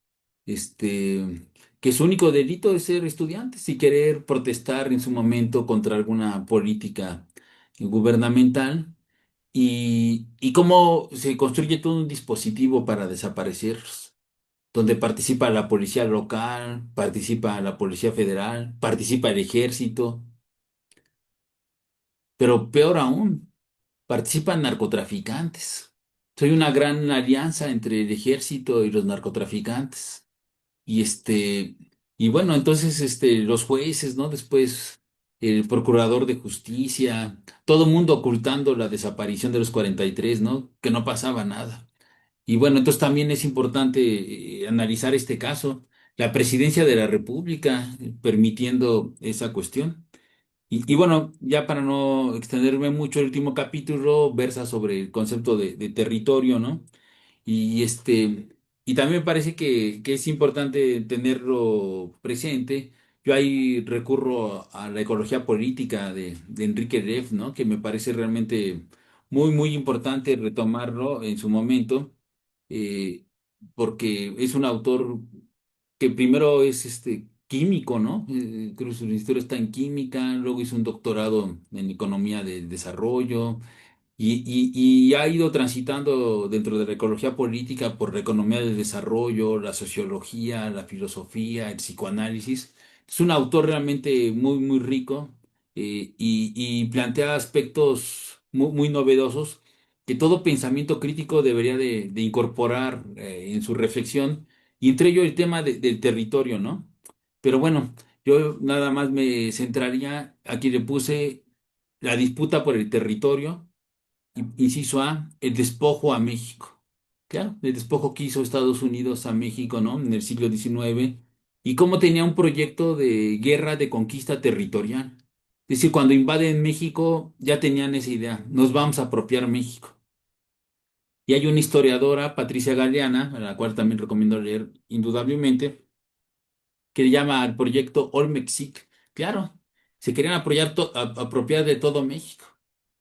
Este, que su único delito es ser estudiantes y querer protestar en su momento contra alguna política gubernamental y cómo se construye todo un dispositivo para desaparecerlos, donde participa la policía local, participa la policía federal, participa el ejército, pero peor aún, participan narcotraficantes. Soy una gran alianza entre el ejército y los narcotraficantes. Y y bueno, entonces los jueces, ¿no? Después el procurador de justicia, todo el mundo ocultando la desaparición de los 43, ¿no? Que no pasaba nada. Y bueno, entonces también es importante analizar este caso, la presidencia de la República permitiendo esa cuestión. Y bueno, ya para no extenderme mucho, el último capítulo versa sobre el concepto de territorio, ¿no? Y y también me parece que es importante tenerlo presente. Yo ahí recurro a la ecología política de Enrique Leff, ¿no? Que me parece realmente muy importante retomarlo en su momento, eh, porque es un autor que primero es químico, ¿no? Creo que su historia está en química, luego hizo un doctorado en economía del desarrollo y ha ido transitando dentro de la ecología política por la economía del desarrollo, la sociología, la filosofía, el psicoanálisis. Es un autor realmente muy rico y plantea aspectos muy novedosos que todo pensamiento crítico debería de incorporar en su reflexión, y entre ello el tema del territorio, ¿no? Pero bueno, yo nada más me centraría, aquí le puse la disputa por el territorio. Inciso A, el despojo a México. Claro, el despojo que hizo Estados Unidos a México, ¿no? En el siglo XIX, y cómo tenía un proyecto de guerra de conquista territorial. Es decir, cuando invaden México, ya tenían esa idea, nos vamos a apropiar México. Y hay una historiadora, Patricia Galeana, a la cual también recomiendo leer indudablemente, que le llama al proyecto Olmexic. Claro, se querían apropiar de todo México.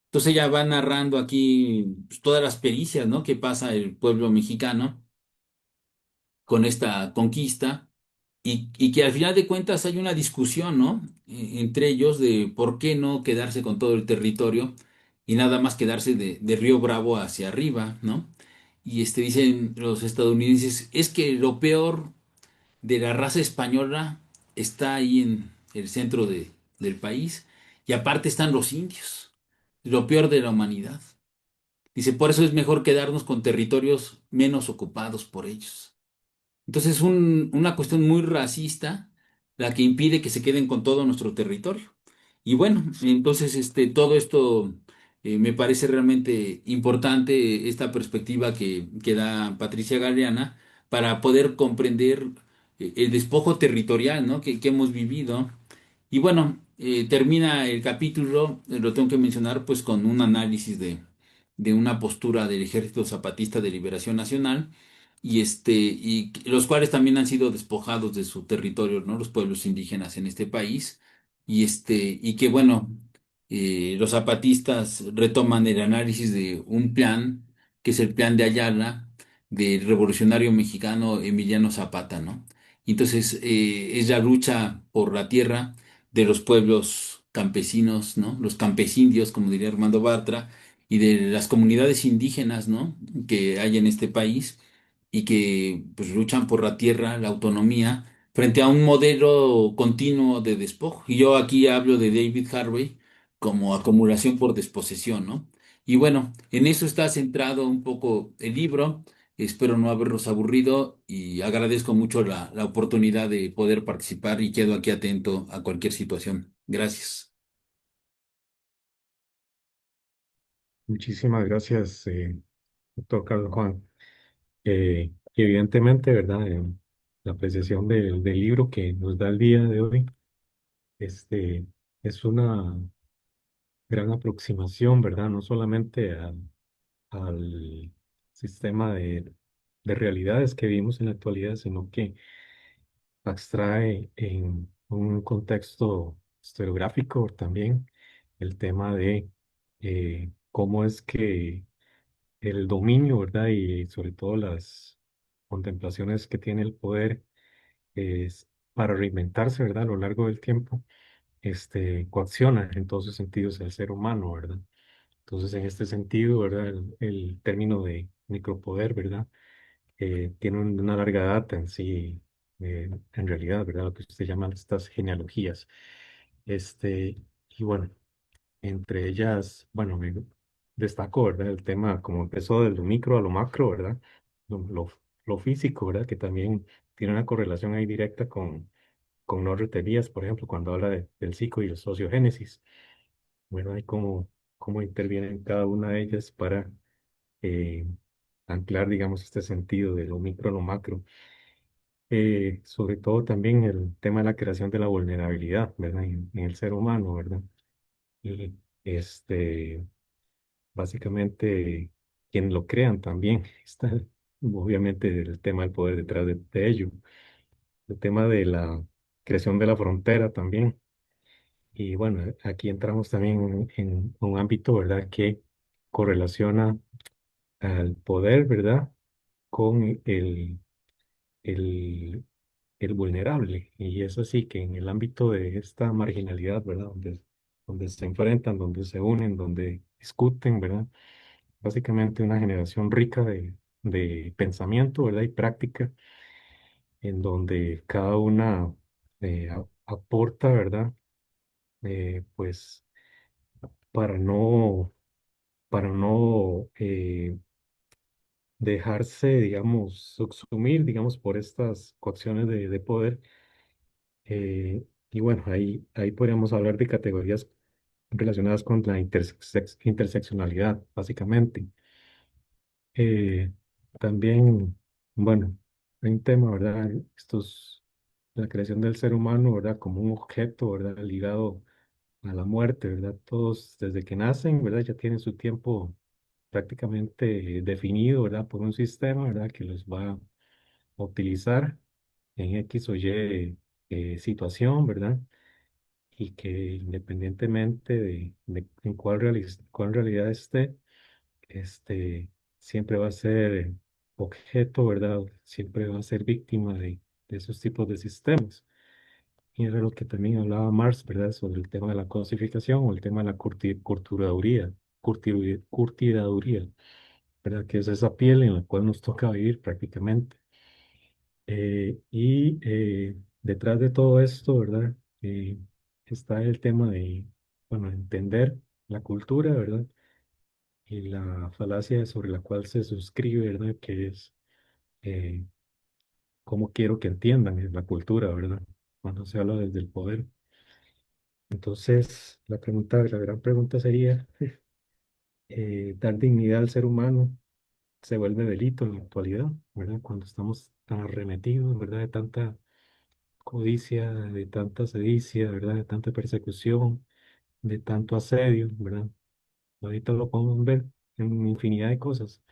Entonces ella va narrando aquí pues, todas las pericias, ¿no? Que pasa el pueblo mexicano con esta conquista y que al final de cuentas hay una discusión, ¿no? Entre ellos de por qué no quedarse con todo el territorio y nada más quedarse de Río Bravo hacia arriba, ¿no? Y dicen los estadounidenses, es que lo peor de la raza española está ahí en el centro del país y aparte están los indios, lo peor de la humanidad. Dice, por eso es mejor quedarnos con territorios menos ocupados por ellos. Entonces es una cuestión muy racista la que impide que se queden con todo nuestro territorio. Y bueno, entonces todo esto me parece realmente importante, esta perspectiva que da Patricia Galeana para poder comprender el despojo territorial, ¿no? que hemos vivido. Y bueno, termina el capítulo, lo tengo que mencionar, pues con un análisis de una postura del Ejército Zapatista de Liberación Nacional y los cuales también han sido despojados de su territorio, ¿no? Los pueblos indígenas en este país, y que bueno, los zapatistas retoman el análisis de un plan, que es el plan de Ayala, del revolucionario mexicano Emiliano Zapata, ¿no? Y entonces es la lucha por la tierra de los pueblos campesinos, ¿no? Los campesindios, como diría Armando Bartra, y de las comunidades indígenas, ¿no? Que hay en este país y que pues luchan por la tierra, la autonomía, frente a un modelo continuo de despojo. Y yo aquí hablo de David Harvey como acumulación por desposesión, ¿no? Y bueno, en eso está centrado un poco el libro. Espero no haberlos aburrido y agradezco mucho la oportunidad de poder participar y quedo aquí atento a cualquier situación. Gracias. Muchísimas gracias, doctor Carlos Juan. Y evidentemente, ¿verdad? La apreciación del libro que nos da el día de hoy, este, es una gran aproximación, ¿verdad? No solamente al sistema de realidades que vivimos en la actualidad, sino que abstrae en un contexto historiográfico también el tema de cómo es que el dominio, ¿verdad? Y sobre todo las contemplaciones que tiene el poder para reinventarse, ¿verdad? A lo largo del tiempo, coacciona en todos sus sentidos al ser humano, ¿verdad? Entonces, en este sentido, ¿verdad? El término de micropoder, ¿verdad? Tiene una larga data en sí, en realidad, ¿verdad? Lo que usted llama estas genealogías. Y bueno, entre ellas, bueno, me destaco, ¿verdad? El tema, como empezó de lo micro a lo macro, ¿verdad? Lo, lo, lo físico, ¿verdad? Que también tiene una correlación ahí directa con Norbert Elias, por ejemplo, cuando habla del psico y el sociogénesis, ¿verdad? Y cómo intervienen cada una de ellas para eh, anclar, digamos, este sentido de lo micro a lo macro. Sobre todo también el tema de la creación de la vulnerabilidad, ¿verdad? En el ser humano, ¿verdad? Y este, básicamente, quien lo crean también está, obviamente, el tema del poder detrás de ello. El tema de la creación de la frontera también. Y bueno, aquí entramos también en un ámbito, ¿verdad? Que correlaciona al poder, ¿verdad? Con el, el vulnerable. Y es así que en el ámbito de esta marginalidad, ¿verdad? Donde se enfrentan, donde se unen, donde discuten, ¿verdad? Básicamente una generación rica de pensamiento, ¿verdad? Y práctica, en donde cada una aporta, ¿verdad? Pues para no dejarse, digamos, subsumir, digamos, por estas coacciones de poder. Y bueno, ahí podríamos hablar de categorías relacionadas con la interseccionalidad, básicamente. Eh, También, bueno, hay un tema, ¿verdad? La creación del ser humano, ¿verdad? Como un objeto, ¿verdad? Ligado a la muerte, ¿verdad? Todos desde que nacen, ¿verdad? Ya tienen su tiempo prácticamente definido, ¿verdad? Por un sistema, ¿verdad? Que los va a utilizar en X o Y situación, ¿verdad? Y que independientemente de en cuál realidad esté, este, siempre va a ser objeto, ¿verdad? Siempre va a ser víctima de esos tipos de sistemas. Y era lo que también hablaba Marx, ¿verdad? Sobre el tema de la cosificación o el tema de la curtidaduría, ¿verdad? Que es esa piel en la cual nos toca vivir prácticamente. Detrás de todo esto, ¿verdad? Está el tema de, bueno, entender la cultura, ¿verdad? Y la falacia sobre la cual se suscribe, ¿verdad? Que es eh, cómo quiero que entiendan la cultura, ¿verdad? Cuando se habla desde el poder. Entonces, la gran pregunta sería, ¿dar dignidad al ser humano se vuelve delito en la actualidad, ¿verdad? Cuando estamos tan arremetidos, ¿verdad? De tanta codicia, de tanta sedicia, ¿verdad? De tanta persecución, de tanto asedio, ¿verdad? Ahorita lo podemos ver en infinidad de cosas.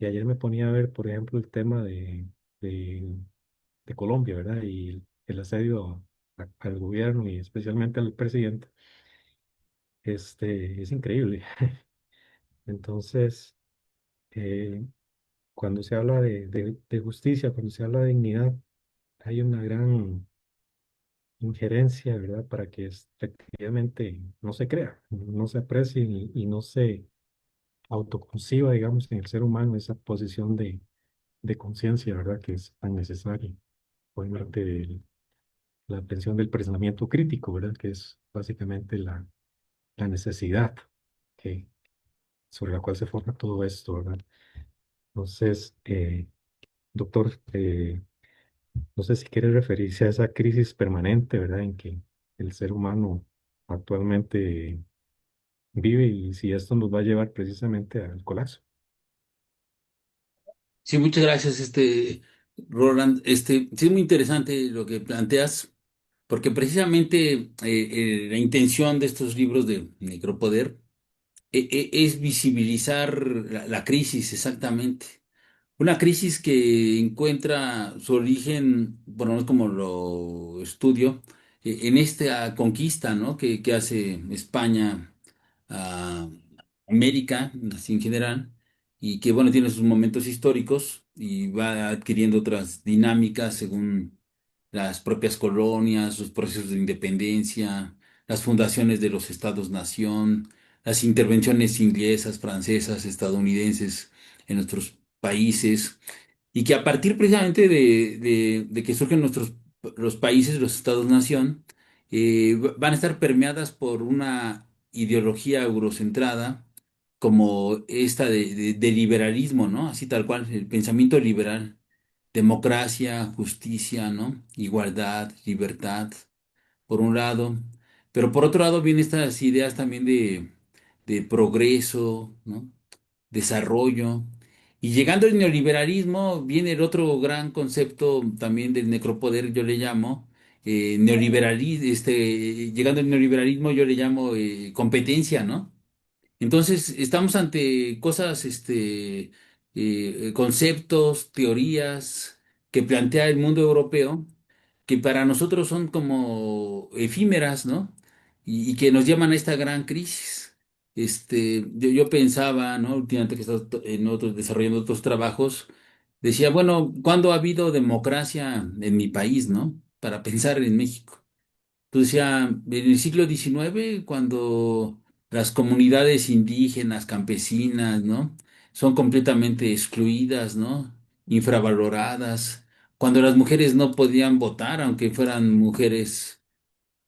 Y ayer me ponía a ver, por ejemplo, el tema de, de Colombia, ¿verdad? Y el asedio al gobierno y especialmente al presidente. Es increíble. Entonces, eh, cuando se habla de justicia, cuando se habla de dignidad, hay una gran injerencia, ¿verdad? Para que efectivamente no se crea, no se aprecie y no se autoconciba, digamos, en el ser humano esa posición de conciencia, ¿verdad? Que es tan necesaria. Obviamente la atención del pensamiento crítico, ¿verdad? Que es básicamente la necesidad que, sobre la cual se forma todo esto, ¿verdad? Entonces, doctor, no sé si quiere referirse a esa crisis permanente, ¿verdad? En que el ser humano actualmente vive y si esto nos va a llevar precisamente al colapso. Sí, muchas gracias, Roland. Sí, es muy interesante lo que planteas, porque precisamente la intención de estos libros de micropoder es visibilizar la crisis, exactamente. Una crisis que encuentra su origen, por lo menos como lo estudio, en esta conquista, ¿no? que hace España a América, así en general, y que, bueno, tiene sus momentos históricos y va adquiriendo otras dinámicas según las propias colonias, los procesos de independencia, las fundaciones de los estados-nación, las intervenciones inglesas, francesas, estadounidenses en nuestros países, y que a partir precisamente de que surgen los países, los estados-nación, van a estar permeadas por una ideología eurocentrada como esta de liberalismo, ¿no? Así tal cual, el pensamiento liberal, democracia, justicia, ¿no? Igualdad, libertad, por un lado, pero por otro lado vienen estas ideas también de progreso, ¿no? Desarrollo. Y llegando al neoliberalismo, viene el otro gran concepto también del necropoder, yo le llamo neoliberalismo, llegando al neoliberalismo, yo le llamo competencia, ¿no? Entonces, estamos ante cosas, conceptos, teorías que plantea el mundo europeo, que para nosotros son como efímeras, ¿no? Y que nos llaman a esta gran crisis. Yo pensaba, ¿no? Últimamente que he estado desarrollando otros trabajos, decía, bueno, ¿cuándo ha habido democracia en mi país, ¿no? Para pensar en México. Pues ya en el siglo XIX, cuando las comunidades indígenas, campesinas, ¿no? Son completamente excluidas, ¿no? Infravaloradas. Cuando las mujeres no podían votar, aunque fueran mujeres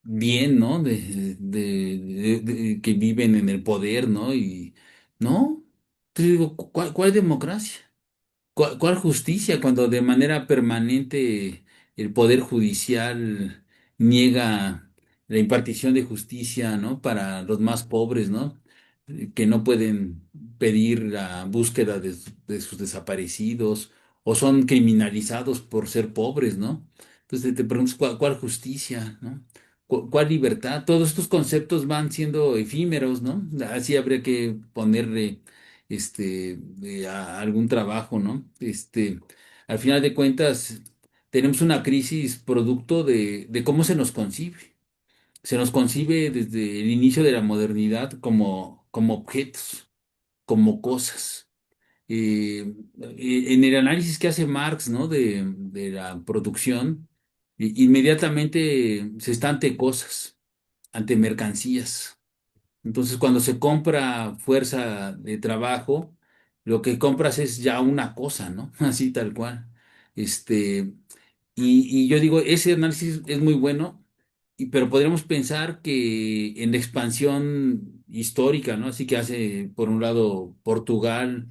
bien, ¿no? Que viven en el poder, ¿no? Y, ¿no? Entonces digo, ¿cuál democracia? ¿Cuál justicia cuando de manera permanente el Poder Judicial niega la impartición de justicia, ¿no? Para los más pobres, ¿no? Que no pueden pedir la búsqueda de sus desaparecidos o son criminalizados por ser pobres, ¿no? Entonces te preguntas, ¿cuál justicia, ¿no? ¿Cuál libertad? Todos estos conceptos van siendo efímeros, ¿no? Así habría que ponerle a algún trabajo, ¿no? Al final de cuentas, tenemos una crisis producto de cómo se nos concibe. Se nos concibe desde el inicio de la modernidad como objetos, como cosas. En el análisis que hace Marx, ¿no? De la producción, inmediatamente se está ante cosas, ante mercancías. Entonces, cuando se compra fuerza de trabajo, lo que compras es ya una cosa, ¿no? Así tal cual. Este, y yo digo, ese análisis es muy bueno, pero podríamos pensar que en la expansión histórica, ¿no? Así que hace, por un lado, Portugal,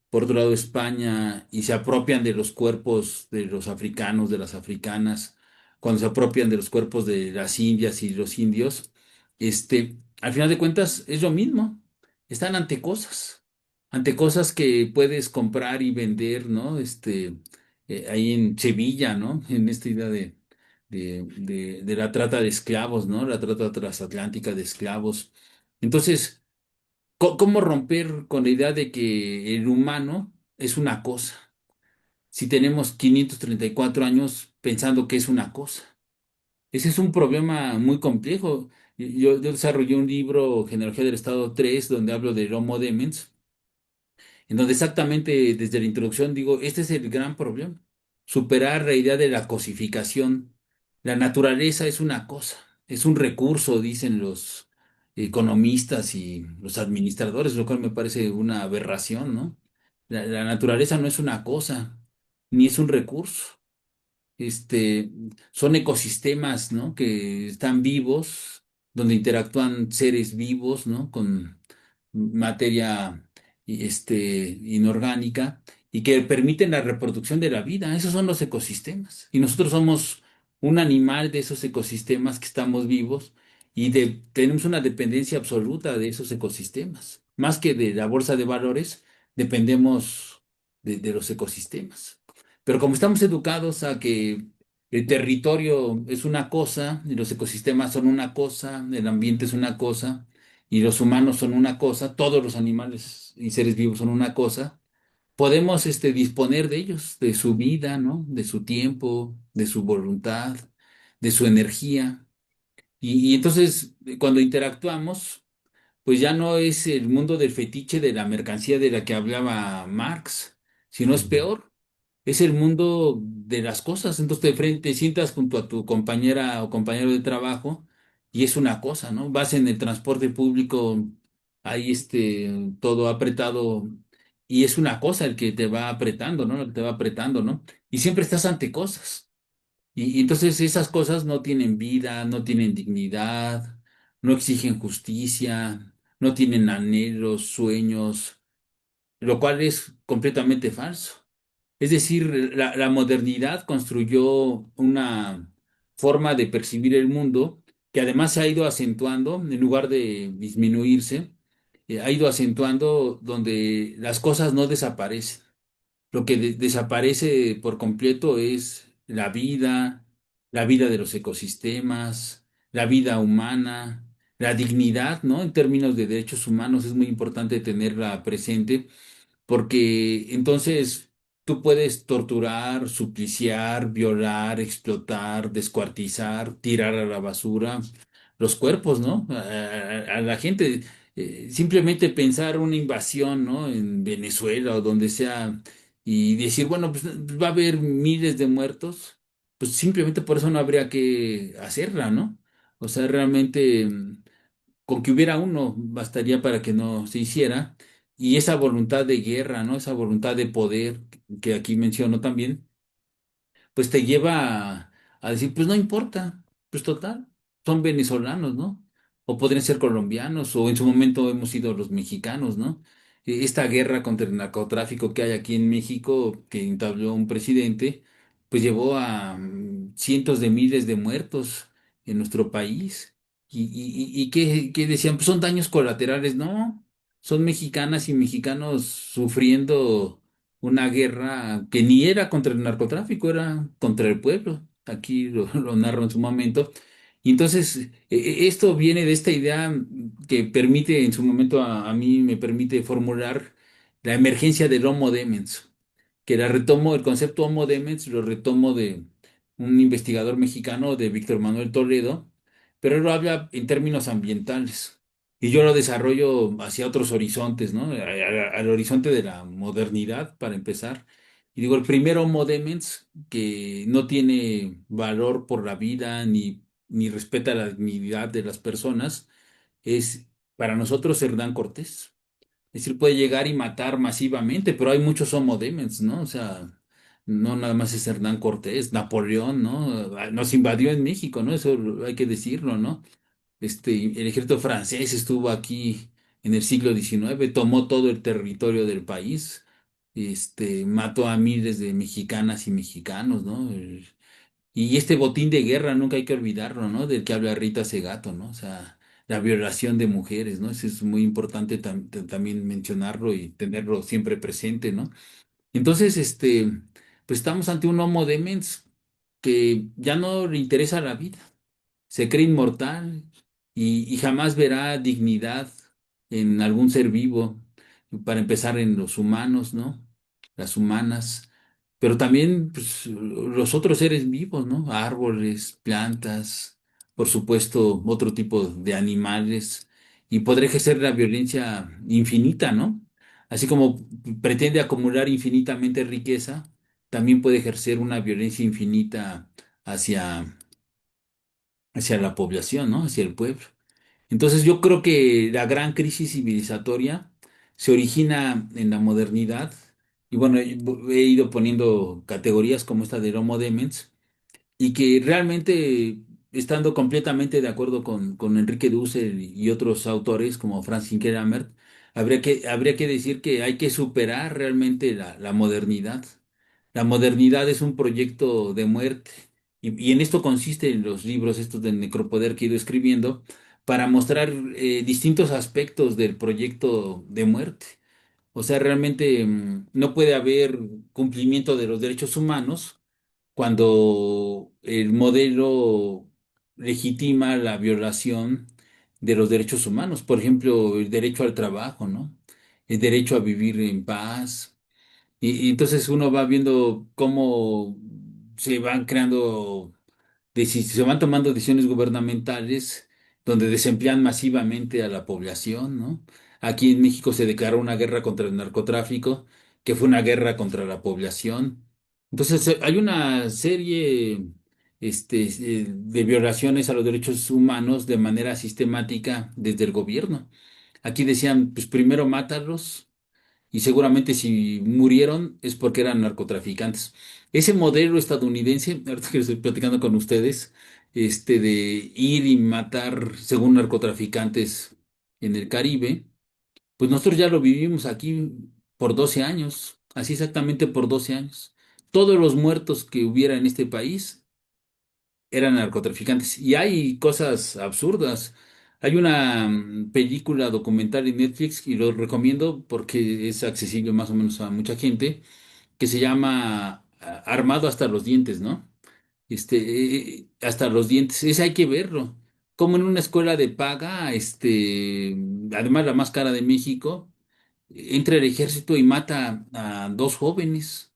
por otro lado, España, y se apropian de los cuerpos de los africanos, de las africanas, cuando se apropian de los cuerpos de las indias y los indios, al final de cuentas es lo mismo. Están ante cosas que puedes comprar y vender, ¿no? Ahí en Sevilla, ¿no? En esta idea de la trata de esclavos, ¿no? La trata transatlántica de esclavos. Entonces, ¿cómo romper con la idea de que el humano es una cosa? Si tenemos 534 años pensando que es una cosa. Ese es un problema muy complejo. Yo desarrollé un libro, Genealogía del Estado 3, donde hablo del Homo Demens, en donde exactamente desde la introducción digo, este es el gran problema, superar la idea de la cosificación. La naturaleza es una cosa, es un recurso, dicen los economistas y los administradores, lo cual me parece una aberración, ¿no? La naturaleza no es una cosa, ni es un recurso. Este, Son ecosistemas, ¿no? Que están vivos, donde interactúan seres vivos, ¿no? Con materia inorgánica y que permiten la reproducción de la vida. Esos son los ecosistemas. Y nosotros somos un animal de esos ecosistemas que estamos vivos y tenemos una dependencia absoluta de esos ecosistemas. Más que de la bolsa de valores, dependemos de los ecosistemas. Pero como estamos educados a que el territorio es una cosa, y los ecosistemas son una cosa, el ambiente es una cosa, y los humanos son una cosa, todos los animales y seres vivos son una cosa, podemos disponer de ellos, de su vida, ¿no? De su tiempo, de su voluntad, de su energía. Y entonces, cuando interactuamos, pues ya no es el mundo del fetiche de la mercancía de la que hablaba Marx, sino es Ujú. peor. es el mundo de las cosas. Entonces te sientas junto a tu compañera o compañero de trabajo y es una cosa, ¿no? Vas en el transporte público, ahí todo apretado y es una cosa el que te va apretando, ¿no? El que te va apretando, ¿no? Y siempre estás ante cosas. Y entonces esas cosas no tienen vida, no tienen dignidad, no exigen justicia, no tienen anhelos, sueños, lo cual es completamente falso. Es decir, la modernidad construyó una forma de percibir el mundo que además se ha ido acentuando, en lugar de disminuirse, ha ido acentuando donde las cosas no desaparecen. Lo que desaparece por completo es la vida de los ecosistemas, la vida humana, la dignidad, ¿no? En términos de derechos humanos es muy importante tenerla presente porque entonces tú puedes torturar, supliciar, violar, explotar, descuartizar, tirar a la basura los cuerpos, ¿no? A la gente. Simplemente pensar una invasión, ¿no? En Venezuela o donde sea y decir, bueno, pues va a haber miles de muertos, pues simplemente por eso no habría que hacerla, ¿no? O sea, realmente con que hubiera uno bastaría para que no se hiciera. Y esa voluntad de guerra, ¿no? Esa voluntad de poder que aquí menciono también, pues te lleva a decir, pues no importa, pues total, son venezolanos, ¿no? O podrían ser colombianos, o en su momento hemos sido los mexicanos, ¿no? Esta guerra contra el narcotráfico que hay aquí en México, que entabló un presidente, pues llevó a cientos de miles de muertos en nuestro país. Y qué decían, pues son daños colaterales, no, son mexicanas y mexicanos sufriendo una guerra que ni era contra el narcotráfico, era contra el pueblo. Aquí lo narro en su momento. Y entonces, esto viene de esta idea que permite, en su momento a mí me permite formular la emergencia del Homo Demens, que la retomo, el concepto Homo Demens lo retomo de un investigador mexicano, de Víctor Manuel Toledo, pero él lo habla en términos ambientales. Y yo lo desarrollo hacia otros horizontes, ¿no? Al horizonte de la modernidad, para empezar. Y digo, el primer Homo Demens, que no tiene valor por la vida ni respeta la dignidad de las personas, es para nosotros Hernán Cortés. Es decir, puede llegar y matar masivamente, pero hay muchos Homo Demens, ¿no? O sea, no nada más es Hernán Cortés, Napoleón, ¿no? Nos invadió en México, ¿no? Eso hay que decirlo, ¿no? El ejército francés estuvo aquí en el siglo XIX, tomó todo el territorio del país, mató a miles de mexicanas y mexicanos, ¿no? Y este botín de guerra nunca hay que olvidarlo, ¿no? Del que habla Rita Segato, ¿no? O sea, la violación de mujeres, ¿no? Eso es muy importante también mencionarlo y tenerlo siempre presente, ¿no? Entonces, pues estamos ante un homo demens que ya no le interesa la vida, se cree inmortal y jamás verá dignidad en algún ser vivo, para empezar en los humanos, ¿no? Las humanas, pero también pues, los otros seres vivos, ¿no? Árboles, plantas, por supuesto, otro tipo de animales, y podrá ejercer la violencia infinita, ¿no? Así como pretende acumular infinitamente riqueza, también puede ejercer una violencia infinita hacia hacia la población, ¿no? Hacia el pueblo. Entonces yo creo que la gran crisis civilizatoria se origina en la modernidad y bueno, he ido poniendo categorías como esta del Homo Demens y que realmente, estando completamente de acuerdo con Enrique Dussel y otros autores como Francis Fukuyama, habría que decir que hay que superar realmente la modernidad. La modernidad es un proyecto de muerte y en esto consiste en los libros estos del necropoder que he ido escribiendo para mostrar distintos aspectos del proyecto de muerte. O sea, realmente no puede haber cumplimiento de los derechos humanos cuando el modelo legitima la violación de los derechos humanos. Por ejemplo, el derecho al trabajo, ¿no? El derecho a vivir en paz. Y entonces uno va viendo cómo se van creando, se van tomando decisiones gubernamentales donde desemplean masivamente a la población, ¿no? Aquí en México se declaró una guerra contra el narcotráfico, que fue una guerra contra la población. Entonces, hay una serie de violaciones a los derechos humanos de manera sistemática desde el gobierno. Aquí decían, pues primero mátalos y seguramente si murieron es porque eran narcotraficantes. Ese modelo estadounidense, ahorita que estoy platicando con ustedes, de ir y matar según narcotraficantes en el Caribe, pues nosotros ya lo vivimos aquí por 12 años, así exactamente por 12 años. Todos los muertos que hubiera en este país eran narcotraficantes. Y hay cosas absurdas. Hay una película documental en Netflix y lo recomiendo porque es accesible más o menos a mucha gente, que se llama Armado hasta los dientes, ¿no? Hasta los dientes. Ese hay que verlo. Como en una escuela de paga, además la más cara de México, entra el ejército y mata a dos jóvenes.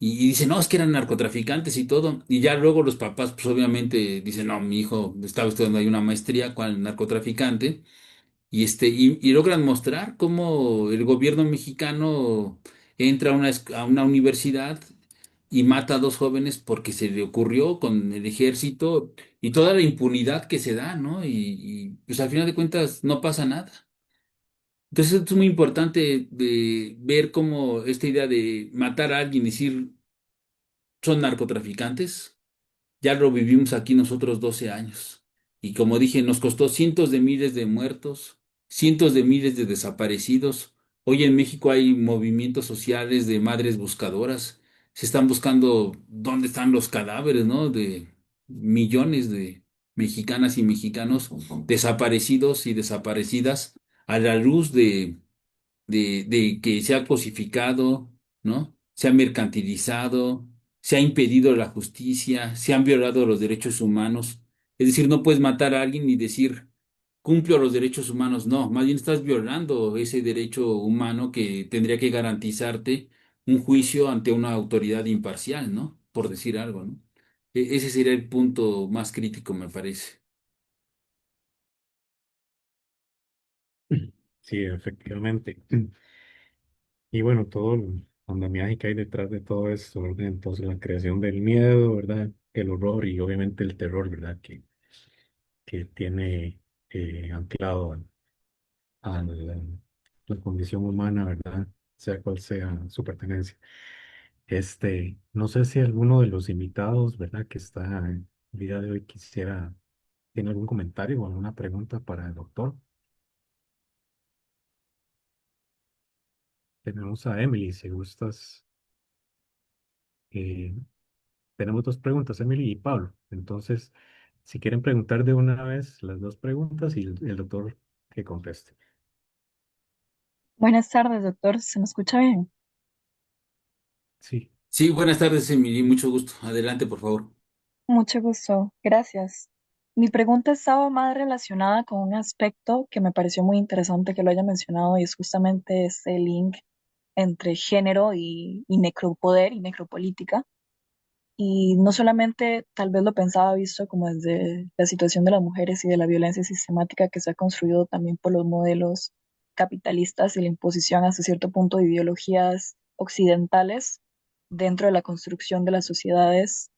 Y dice, no, es que eran narcotraficantes y todo. Y ya luego los papás, pues obviamente dicen, no, mi hijo estaba estudiando ahí una maestría, ¿cuál narcotraficante? Y logran mostrar cómo el gobierno mexicano entra a a una universidad y mata a dos jóvenes porque se le ocurrió con el ejército y toda la impunidad que se da, ¿no? Pues al final de cuentas no pasa nada. Entonces es muy importante de ver cómo esta idea de matar a alguien y decir son narcotraficantes. Ya lo vivimos aquí nosotros 12 años. Y como dije, nos costó cientos de miles de muertos, cientos de miles de desaparecidos. Hoy en México hay movimientos sociales de madres buscadoras. Se están buscando dónde están los cadáveres, ¿no? De millones de mexicanas y mexicanos desaparecidos y desaparecidas a la luz de que se ha cosificado, ¿no? Se ha mercantilizado, se ha impedido la justicia, se han violado los derechos humanos. Es decir, no puedes matar a alguien y decir, cumplo los derechos humanos. No, más bien estás violando ese derecho humano que tendría que garantizarte un juicio ante una autoridad imparcial, ¿no? Por decir algo, ¿no? Ese sería el punto más crítico, me parece. Sí, efectivamente. Y bueno, todo el andamiaje que hay detrás de todo esto, ¿verdad? Entonces, la creación del miedo, ¿verdad? El horror y obviamente el terror, ¿verdad? Que tiene anclado la condición humana, ¿verdad? Sea cual sea su pertenencia. No sé si alguno de los invitados, ¿verdad? Que está en el día de hoy tiene algún comentario o alguna pregunta para el doctor. Tenemos a Emily, si gustas. eh, Tenemos dos preguntas, Emily y Pablo. Entonces, si quieren preguntar de una vez las dos preguntas y el doctor que conteste. Buenas tardes, doctor. ¿Se me escucha bien? Sí. Sí, buenas tardes, Emily, mucho gusto. Adelante, por favor. Mucho gusto. Gracias. Mi pregunta estaba más relacionada con un aspecto que me pareció muy interesante que lo haya mencionado y es justamente este link entre género y necropoder y necropolítica. Y no solamente tal vez lo pensaba visto como desde la situación de las mujeres y de la violencia sistemática que se ha construido también por los modelos capitalistas y la imposición hasta cierto punto de ideologías occidentales dentro de la construcción de las sociedades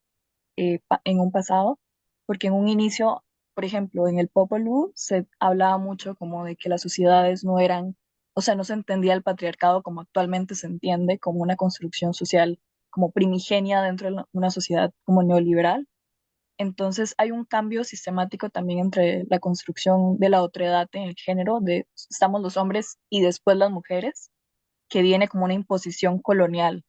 en un pasado, porque en un inicio, por ejemplo, en el Popol Vuh se hablaba mucho como de que las sociedades no eran, o sea, no se entendía el patriarcado como actualmente se entiende, como una construcción social como primigenia dentro de una sociedad como neoliberal. Entonces hay un cambio sistemático también entre la construcción de la otredad en el género, de estamos los hombres y después las mujeres, que viene como una imposición colonial.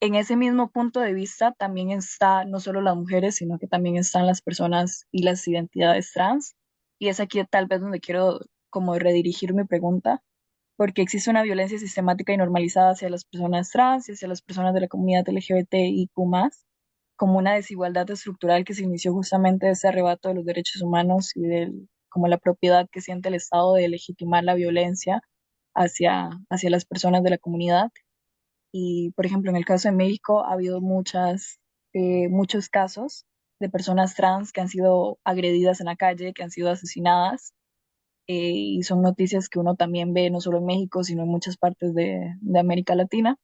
En ese mismo punto de vista también está no solo las mujeres, sino que también están las personas y las identidades trans. Y es aquí tal vez donde quiero como redirigir mi pregunta, porque existe una violencia sistemática y normalizada hacia las personas trans y hacia las personas de la comunidad LGBTIQ+, como una desigualdad estructural que se inició justamente de ese arrebato de los derechos humanos y como la propiedad que siente el Estado de legitimar la violencia hacia las personas de la comunidad. Y, por ejemplo, en el caso de México ha habido muchos casos de personas trans que han sido agredidas en la calle, que han sido asesinadas, y son noticias que uno también ve no solo en México, sino en muchas partes de América Latina.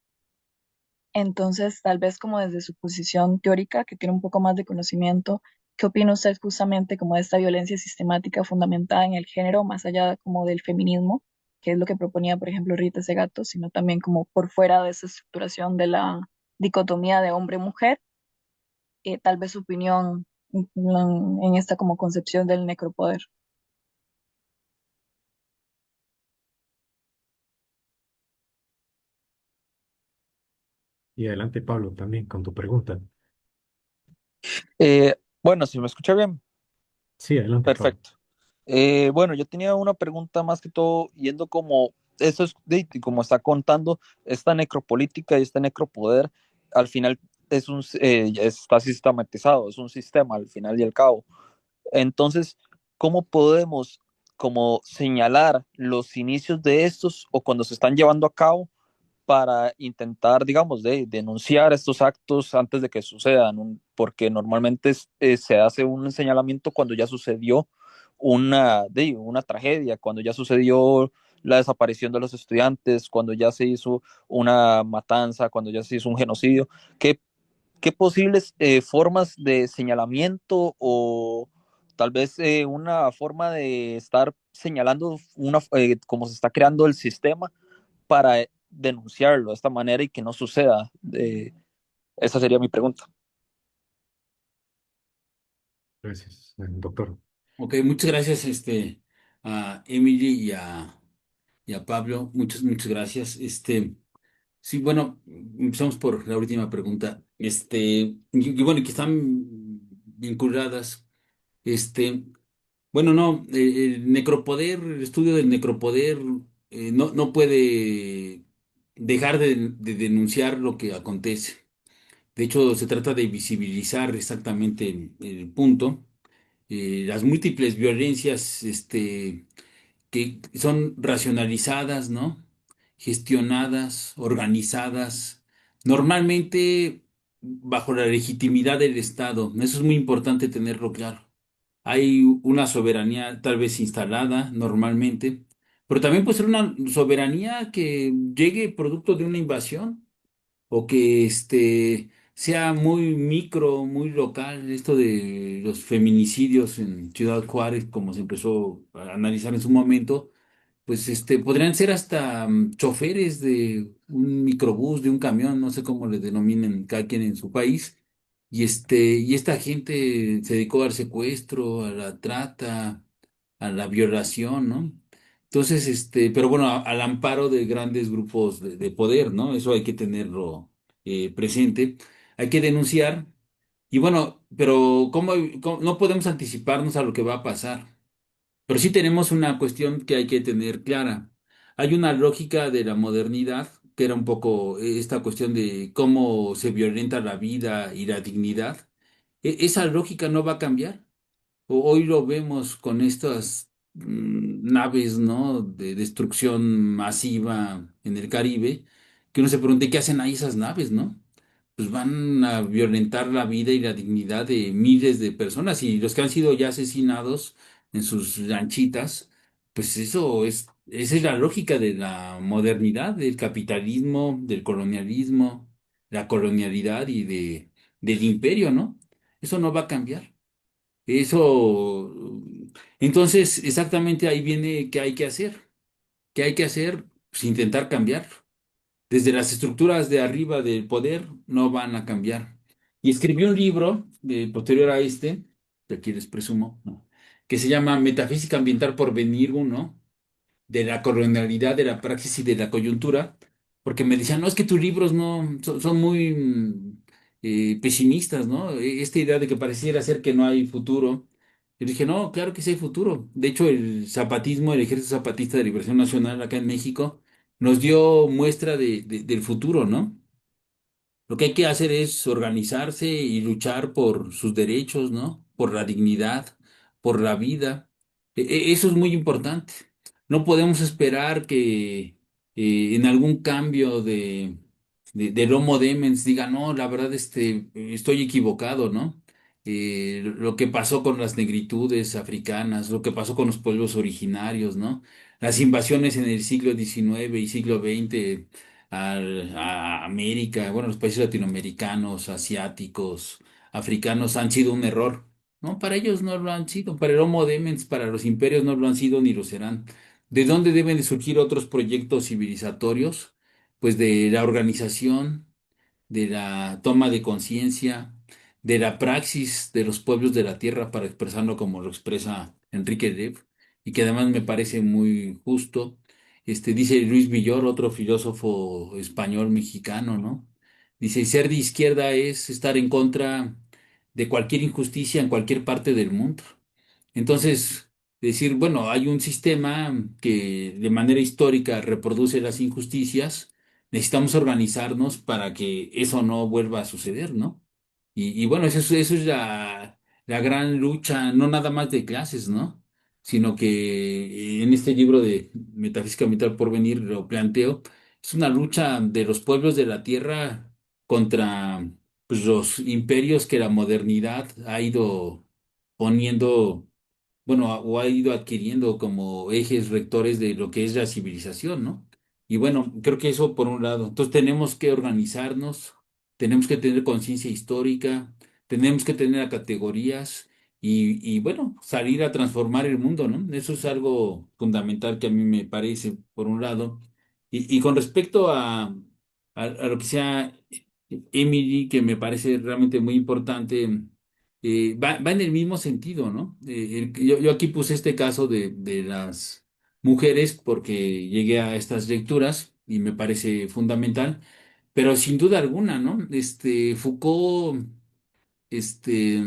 Entonces, tal vez como desde su posición teórica, que tiene un poco más de conocimiento, ¿qué opina usted justamente como de esta violencia sistemática fundamentada en el género, más allá como del feminismo, que es lo que proponía, por ejemplo, Rita Segato, sino también como por fuera de esa estructuración de la dicotomía de hombre-mujer? Tal vez su opinión en esta como concepción del necropoder. Y adelante, Pablo, también con tu pregunta. Bueno, si me escucha bien, Sí, adelante, Pablo. perfecto. Bueno, yo tenía una pregunta más que todo yendo como, eso es, como está contando, esta necropolítica y este necropoder, al final ya está sistematizado, es un sistema al final y al cabo. Entonces, ¿cómo podemos como señalar los inicios de estos o cuando se están llevando a cabo para intentar, digamos, denunciar estos actos antes de que sucedan? Porque normalmente se hace un señalamiento cuando ya sucedió una tragedia, cuando ya sucedió la desaparición de los estudiantes, cuando ya se hizo una matanza, cuando ya se hizo un genocidio. ¿Qué, qué posibles formas de señalamiento o tal vez una forma de estar señalando cómo se está creando el sistema para denunciarlo de esta manera y que no suceda? Esa sería mi pregunta. Gracias, doctor. Ok, muchas gracias a Emily y a Pablo. Muchas gracias. Sí, bueno, empezamos por la última pregunta. Y bueno, que están vinculadas. Este, bueno, no, el necropoder, el estudio del necropoder no puede dejar de denunciar lo que acontece. De hecho, se trata de visibilizar exactamente el punto. Las múltiples violencias, que son racionalizadas, ¿no? Gestionadas, organizadas, normalmente bajo la legitimidad del Estado. Eso es muy importante tenerlo claro. Hay una soberanía tal vez instalada normalmente, pero también puede ser una soberanía que llegue producto de una invasión o que sea muy micro, muy local. Esto de los feminicidios en Ciudad Juárez, como se empezó a analizar en su momento, pues podrían ser hasta choferes de un microbús, de un camión, no sé cómo le denominen cada quien en su país. Y esta gente se dedicó al secuestro, a la trata, a la violación, ¿no? Entonces, pero bueno, al amparo de grandes grupos de poder, ¿no? Eso hay que tenerlo presente. Hay que denunciar. Y bueno, pero no podemos anticiparnos a lo que va a pasar? Pero sí tenemos una cuestión que hay que tener clara. Hay una lógica de la modernidad, que era un poco esta cuestión de cómo se violenta la vida y la dignidad. Esa lógica no va a cambiar. Hoy lo vemos con estas naves, ¿no? De destrucción masiva en el Caribe, que uno se pregunta, ¿qué hacen ahí esas naves, no? Pues van a violentar la vida y la dignidad de miles de personas y los que han sido ya asesinados en sus lanchitas, pues esa es la lógica de la modernidad, del capitalismo, del colonialismo, la colonialidad del imperio, ¿no? Eso no va a cambiar. Eso, entonces, exactamente ahí viene qué hay que hacer. ¿Qué hay que hacer? Pues intentar cambiar. Desde las estructuras de arriba del poder no van a cambiar. Y escribí un libro posterior a que aquí les presumo, ¿no? Que se llama Metafísica Ambiental por Venir uno, de la colonialidad, de la praxis y de la coyuntura, porque me decían, no, es que tus libros no son muy pesimistas, ¿no? Esta idea de que pareciera ser que no hay futuro. Yo dije, no, claro que sí hay futuro. De hecho, el zapatismo, el Ejército Zapatista de Liberación Nacional acá en México, nos dio muestra del futuro, ¿no? Lo que hay que hacer es organizarse y luchar por sus derechos, ¿no? Por la dignidad, por la vida. Eso es muy importante. No podemos esperar que en algún cambio del Homo Demens diga, no, la verdad, estoy equivocado, ¿no? Lo que pasó con las negritudes africanas, lo que pasó con los pueblos originarios, ¿no? Las invasiones en el siglo XIX y siglo XX a América, bueno, los países latinoamericanos, asiáticos, africanos han sido un error. No, para ellos no lo han sido, para el Homo Demens, para los imperios no lo han sido ni lo serán. ¿De dónde deben de surgir otros proyectos civilizatorios? Pues de la organización, de la toma de conciencia, de la praxis de los pueblos de la tierra, para expresarlo como lo expresa Enrique Lev, y que además me parece muy justo. Dice Luis Villor, otro filósofo español mexicano, ¿no? Dice, ser de izquierda es estar en contra de cualquier injusticia en cualquier parte del mundo. Entonces, decir, bueno, hay un sistema que de manera histórica reproduce las injusticias, necesitamos organizarnos para que eso no vuelva a suceder, ¿no? Y bueno, eso es la gran lucha, no nada más de clases, ¿no? Sino que en este libro de Metafísica Vital por Venir lo planteo, es una lucha de los pueblos de la Tierra contra, pues, los imperios que la modernidad ha ido poniendo, bueno, o ha ido adquiriendo como ejes rectores de lo que es la civilización, ¿no? Y bueno, creo que eso por un lado. Entonces tenemos que organizarnos, tenemos que tener conciencia histórica, tenemos que tener categorías y bueno, salir a transformar el mundo, ¿no? Eso es algo fundamental que a mí me parece, por un lado. Y con respecto a lo que sea Emily, que me parece realmente muy importante, va en el mismo sentido, ¿no? Yo aquí puse este caso de las mujeres porque llegué a estas lecturas y me parece fundamental, pero sin duda alguna, ¿no? Foucault, este,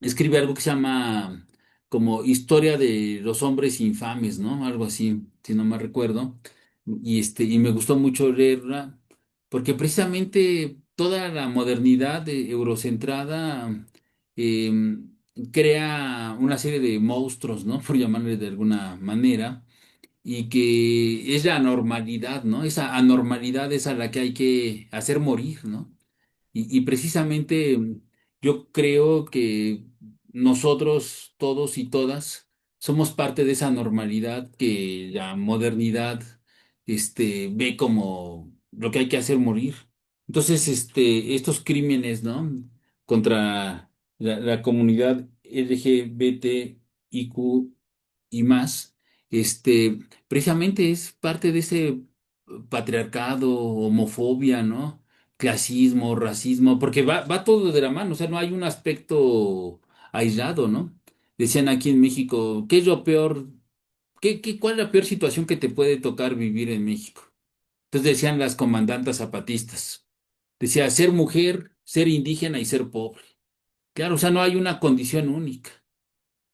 escribe algo que se llama como Historia de los hombres infames, ¿no? Algo así, si no me recuerdo. Y me gustó mucho leerla, porque precisamente toda la modernidad eurocentrada eh, crea una serie de monstruos, ¿no? Por llamarle de alguna manera, y que es la anormalidad, ¿no? Esa anormalidad es a la que hay que hacer morir, ¿no? Y precisamente yo creo que nosotros, todos y todas, somos parte de esa normalidad que la modernidad ve como lo que hay que hacer morir. Entonces, estos crímenes, ¿no? Contra la comunidad LGBTIQ y más, precisamente es parte de ese patriarcado, homofobia, ¿no? Clasismo, racismo, porque va todo de la mano, o sea, no hay un aspecto aislado, ¿no? Decían aquí en México, ¿qué es lo peor? ¿Cuál es la peor situación que te puede tocar vivir en México? Entonces decían las comandantas zapatistas, decía ser mujer, ser indígena y ser pobre. Claro, o sea, no hay una condición única.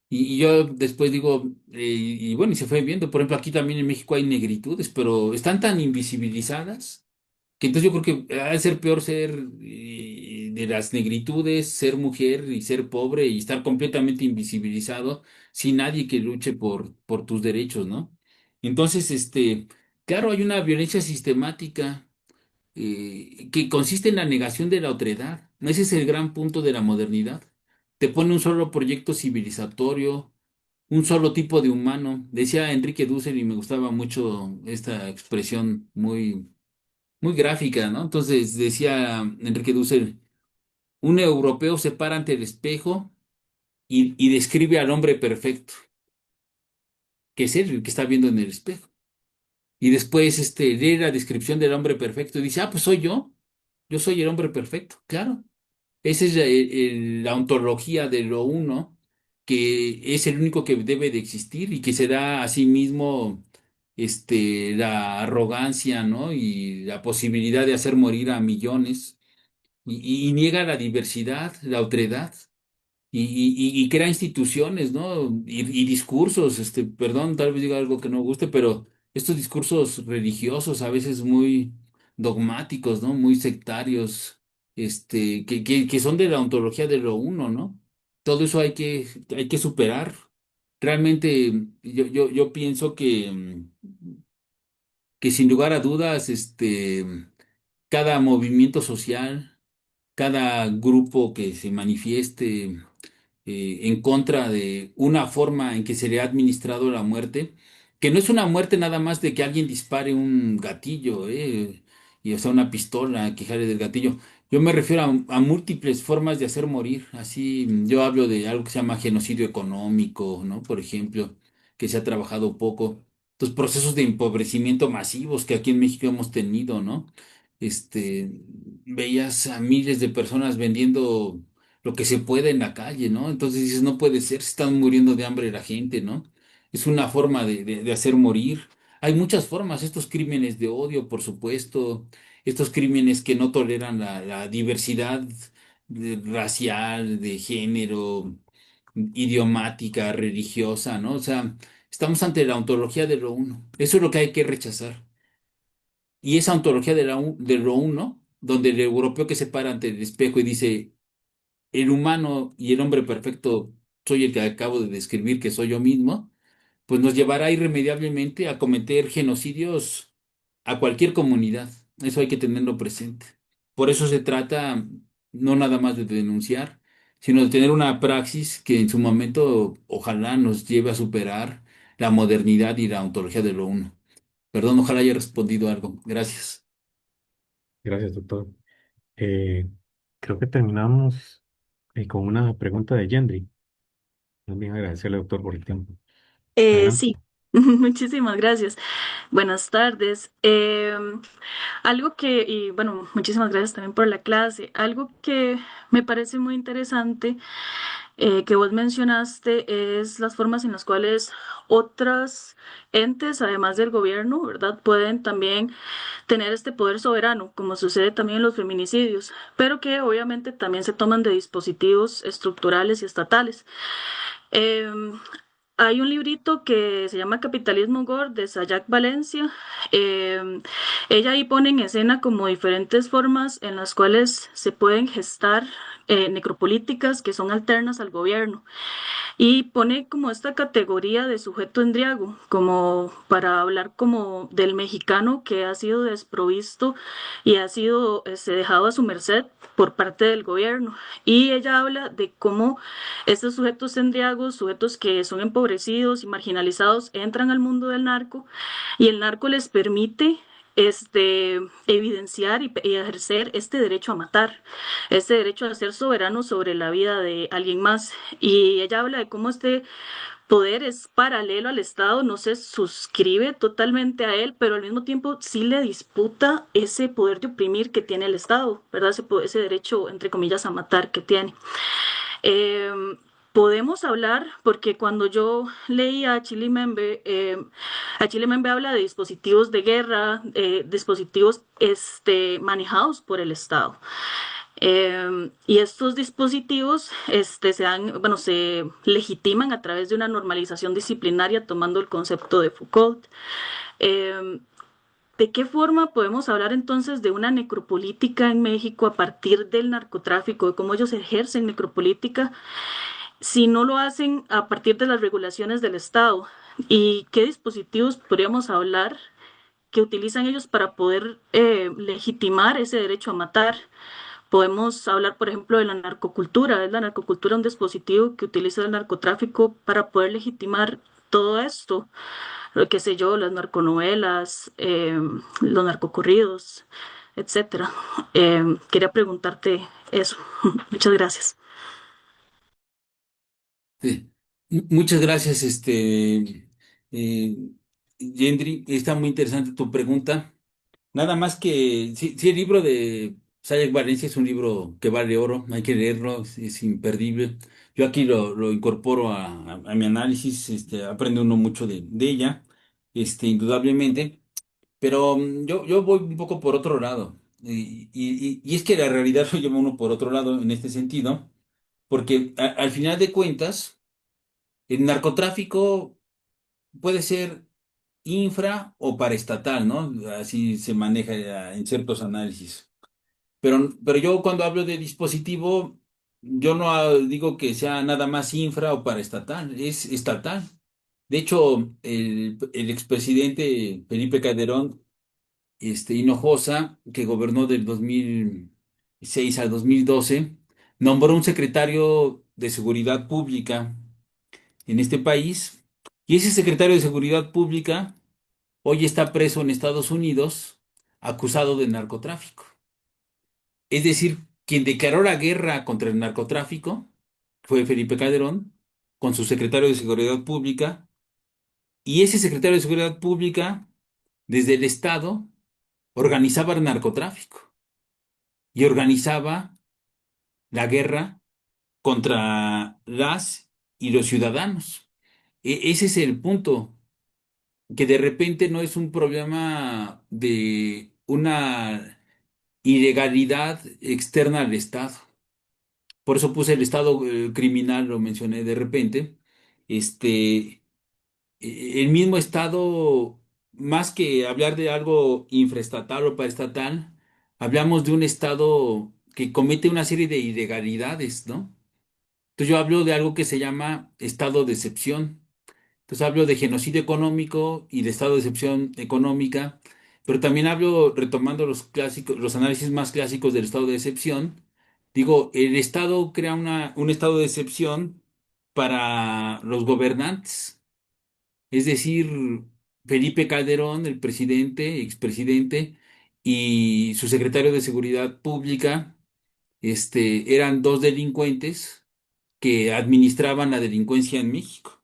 Y yo después digo, y bueno, y se fue viendo, por ejemplo, aquí también en México hay negritudes, pero están tan invisibilizadas que entonces yo creo que ha de ser peor ser de las negritudes, ser mujer y ser pobre y estar completamente invisibilizado sin nadie que luche por tus derechos, ¿no? Entonces, claro, hay una violencia sistemática que consiste en la negación de la otredad. Ese es el gran punto de la modernidad. Te pone un solo proyecto civilizatorio, un solo tipo de humano. Decía Enrique Dussel y me gustaba mucho esta expresión muy gráfica, ¿no? Entonces decía Enrique Dussel, un europeo se para ante el espejo y describe al hombre perfecto, que es él el que está viendo en el espejo. Y después lee la descripción del hombre perfecto y dice, ah, pues soy yo soy el hombre perfecto, claro. Esa es la ontología de lo uno, que es el único que debe de existir y que se da a sí mismo la arrogancia, ¿no? Y la posibilidad de hacer morir a millones y niega la diversidad, la otredad, y crea instituciones, ¿no? Y discursos, perdón, tal vez diga algo que no guste, pero estos discursos religiosos a veces muy dogmáticos, ¿no? Muy sectarios, que son de la ontología de lo uno, ¿no? Todo eso hay que superar. Realmente yo pienso que sin lugar a dudas, cada movimiento social, cada grupo que se manifieste en contra de una forma en que se le ha administrado la muerte, que no es una muerte nada más de que alguien dispare un gatillo, y o sea, una pistola que jale del gatillo. Yo me refiero a múltiples formas de hacer morir. Así, yo hablo de algo que se llama genocidio económico, ¿no? Por ejemplo, que se ha trabajado poco. Los procesos de empobrecimiento masivos que aquí en México hemos tenido, ¿no? Este, veías a miles de personas vendiendo lo que se puede en la calle, ¿no? Entonces dices, no puede ser, se están muriendo de hambre la gente, ¿no? Es una forma de hacer morir. Hay muchas formas, estos crímenes de odio, por supuesto, estos crímenes que no toleran la diversidad racial, de género, idiomática, religiosa, ¿no? O sea, estamos ante la ontología de lo uno. Eso es lo que hay que rechazar. Y esa ontología de lo uno, donde el europeo que se para ante el espejo y dice, el humano y el hombre perfecto soy el que acabo de describir, que soy yo mismo, pues nos llevará irremediablemente a cometer genocidios a cualquier comunidad. Eso hay que tenerlo presente. Por eso se trata no nada más de denunciar, sino de tener una praxis que en su momento ojalá nos lleve a superar la modernidad y la ontología de lo uno. Perdón, ojalá haya respondido algo. Gracias. Gracias, doctor. Eh, Creo que terminamos con una pregunta de Gendry. También agradecerle, doctor, por el tiempo. Adelante. Sí, muchísimas gracias. Buenas tardes. Algo que, y bueno, muchísimas gracias también por la clase. Algo que me parece muy interesante que vos mencionaste es las formas en las cuales otras entes, además del gobierno, ¿verdad?, pueden también tener este poder soberano, como sucede también en los feminicidios, pero que obviamente también se toman de dispositivos estructurales y estatales. Em, Hay un librito que se llama Capitalismo Gore de Sayak Valencia. Ella ahí pone en escena como diferentes formas en las cuales se pueden gestar necropolíticas que son alternas al gobierno y pone como esta categoría de sujeto endriago, como para hablar como del mexicano que ha sido desprovisto y ha sido dejado a su merced por parte del gobierno. Y ella habla de cómo estos sujetos endriagos, sujetos que son empobrecidos y marginalizados, entran al mundo del narco y el narco les permite evidenciar y ejercer este derecho a matar, este derecho a ser soberano sobre la vida de alguien más. Y ella habla de cómo este poder es paralelo al Estado, no se suscribe totalmente a él, pero al mismo tiempo sí le disputa ese poder de oprimir que tiene el Estado, ¿verdad? Ese derecho, entre comillas, a matar que tiene. Eh, Podemos hablar, porque cuando yo leí a Chile Membe habla de dispositivos de guerra, dispositivos manejados por el Estado. Y estos dispositivos bueno, se legitiman a través de una normalización disciplinaria tomando el concepto de Foucault. Eh, ¿De qué forma podemos hablar entonces de una necropolítica en México a partir del narcotráfico, de cómo ellos ejercen necropolítica, si no lo hacen a partir de las regulaciones del Estado? ¿Y qué dispositivos podríamos hablar que utilizan ellos para poder legitimar ese derecho a matar? Podemos hablar, por ejemplo, de la narcocultura. ¿Es la narcocultura un dispositivo que utiliza el narcotráfico para poder legitimar todo esto? Lo que sé yo, las narconovelas, los narcocorridos, etcétera. Quería preguntarte eso. Muchas gracias. Sí. Muchas gracias, eh, Gendry. Está muy interesante tu pregunta. Nada más que, sí, sí, el libro de Sayek Valencia es un libro que vale oro, hay que leerlo, es imperdible. Yo aquí lo incorporo a mi análisis, aprende uno mucho de ella, indudablemente, pero yo voy un poco por otro lado. Y es que la realidad lo lleva uno por otro lado en este sentido, porque al final de cuentas, el narcotráfico puede ser infra o paraestatal, ¿no? Así se maneja en ciertos análisis. Pero yo cuando hablo de dispositivo, yo no digo que sea nada más infra o paraestatal, es estatal. De hecho, el expresidente Felipe Calderón, Hinojosa, que gobernó del 2006 al 2012, nombró un secretario de Seguridad Pública en este país Y ese secretario de Seguridad Pública hoy está preso en Estados Unidos, acusado de narcotráfico. Es decir, quien declaró la guerra contra el narcotráfico fue Felipe Calderón, con su secretario de Seguridad Pública, y ese secretario de Seguridad Pública, desde el Estado, organizaba el narcotráfico y organizaba la guerra contra las y los ciudadanos. Ese es el punto, que de repente no es un problema de una ilegalidad externa al Estado. Por eso puse el Estado criminal, lo mencioné de repente. Este, el mismo Estado, más que hablar de algo infraestatal o paraestatal, hablamos de un Estado que comete una serie de ilegalidades, ¿no? Entonces yo hablo de algo que se llama estado de excepción. Entonces hablo de genocidio económico y de estado de excepción económica, pero también hablo, retomando los clásicos, los análisis más clásicos del estado de excepción, digo, el Estado crea un estado de excepción para los gobernantes. Es decir, Felipe Calderón, el presidente, expresidente, y su secretario de Seguridad Pública, eran dos delincuentes que administraban la delincuencia en México.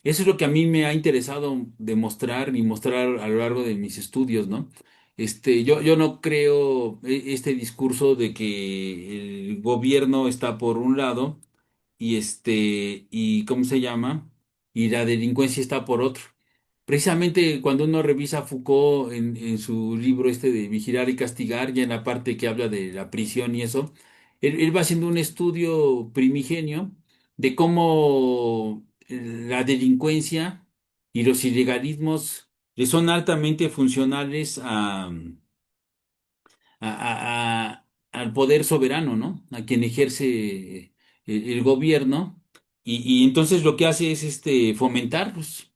Eso es lo que a mí me ha interesado demostrar y mostrar a lo largo de mis estudios, ¿no? Yo no creo este discurso de que el gobierno está por un lado y ¿cómo se llama? Y la delincuencia está por otro. Precisamente cuando uno revisa a Foucault en su libro de Vigilar y Castigar, ya en la parte que habla de la prisión y eso, él va haciendo un estudio primigenio de cómo la delincuencia y los ilegalismos le son altamente funcionales al poder soberano, ¿no? A quien ejerce el gobierno, y entonces lo que hace es fomentarlos.